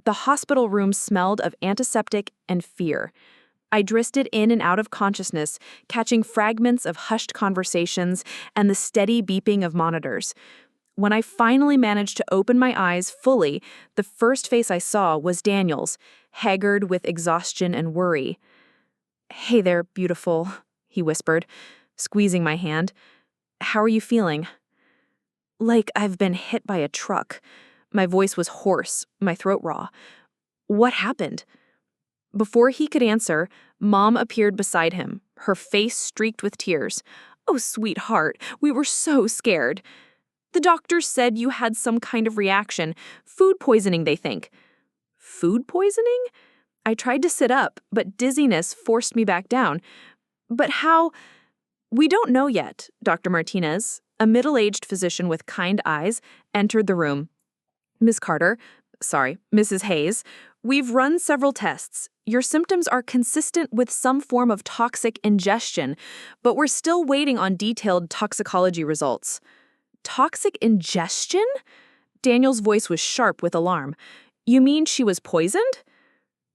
The hospital room smelled of antiseptic and fear. I drifted in and out of consciousness, catching fragments of hushed conversations and the steady beeping of monitors. When I finally managed to open my eyes fully, the first face I saw was Daniel's, haggard with exhaustion and worry. "Hey there, beautiful," he whispered, squeezing my hand. "How are you feeling?" "Like I've been hit by a truck." My voice was hoarse, my throat raw. "What happened?" Before he could answer, Mom appeared beside him, her face streaked with tears. "Oh, sweetheart, we were so scared. The doctors said you had some kind of reaction. Food poisoning, they think." "Food poisoning?" I tried to sit up, but dizziness forced me back down. "But how—" "We don't know yet," Dr. Martinez, a middle-aged physician with kind eyes, entered the room. Mrs. Hayes, we've run several tests. Your symptoms are consistent with some form of toxic ingestion, but we're still waiting on detailed toxicology results." "Toxic ingestion?" Daniel's voice was sharp with alarm. "You mean she was poisoned?"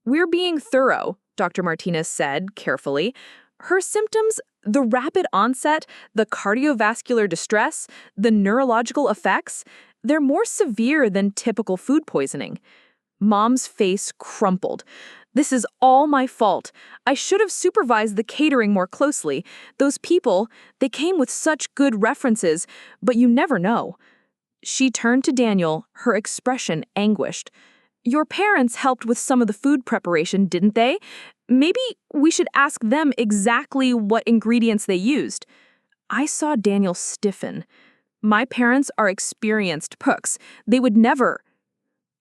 "We're being thorough," Dr. Martinez said, carefully. "Her symptoms, the rapid onset, the cardiovascular distress, the neurological effects, they're more severe than typical food poisoning." Mom's face crumpled. "This is all my fault. I should have supervised the catering more closely. Those people, they came with such good references, but you never know." She turned to Daniel, her expression anguished. "Your parents helped with some of the food preparation, didn't they? Maybe we should ask them exactly what ingredients they used." I saw Daniel stiffen. "My parents are experienced cooks. They would never—"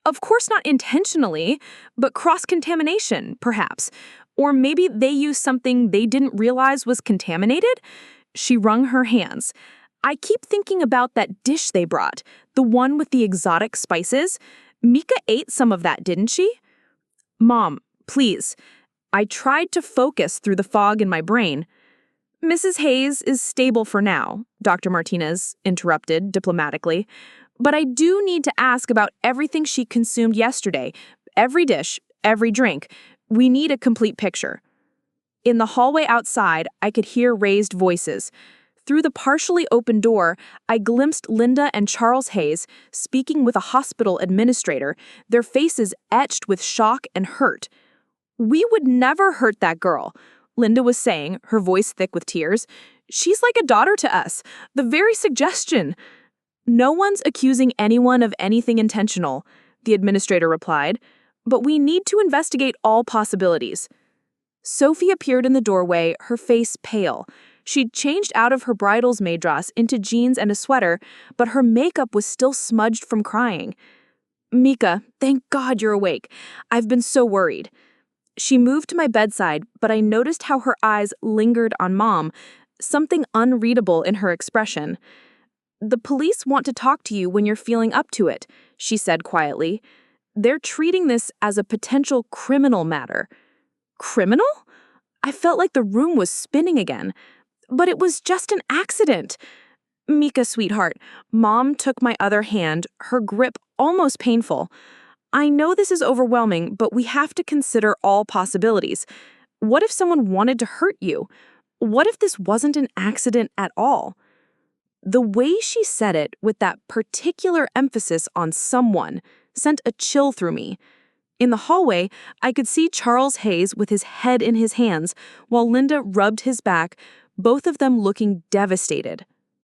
"Of course not intentionally, but cross-contamination, perhaps. Or maybe they used something they didn't realize was contaminated?" She wrung her hands. "I keep thinking about that dish they brought, the one with the exotic spices. Meca ate some of that, didn't she?" "Mom, please." I tried to focus through the fog in my brain. "Mrs. Hayes is stable for now," Dr. Martinez interrupted diplomatically. "But I do need to ask about everything she consumed yesterday. Every dish, every drink. We need a complete picture." In the hallway outside, I could hear raised voices. Through the partially open door, I glimpsed Linda and Charles Hayes speaking with a hospital administrator, their faces etched with shock and hurt. "We would never hurt that girl," Linda was saying, her voice thick with tears. "She's like a daughter to us. The very suggestion—" "No one's accusing anyone of anything intentional," the administrator replied, "but we need to investigate all possibilities." Sophie appeared in the doorway, her face pale. She'd changed out of her bridal's maid dress into jeans and a sweater, but her makeup was still smudged from crying. "Meca, thank God you're awake. I've been so worried." She moved to my bedside, but I noticed how her eyes lingered on Mom, something unreadable in her expression. "The police want to talk to you when you're feeling up to it," she said quietly. "They're treating this as a potential criminal matter." "Criminal?" I felt like the room was spinning again. "But it was just an accident." "Meca, sweetheart." Mom took my other hand, her grip almost painful. "I know this is overwhelming, but we have to consider all possibilities. What if someone wanted to hurt you? What if this wasn't an accident at all? The way she said it, with that particular emphasis on someone, sent a chill through me. In the hallway, I could see Charles Hayes with his head in his hands, while Linda rubbed his back, both of them looking devastated.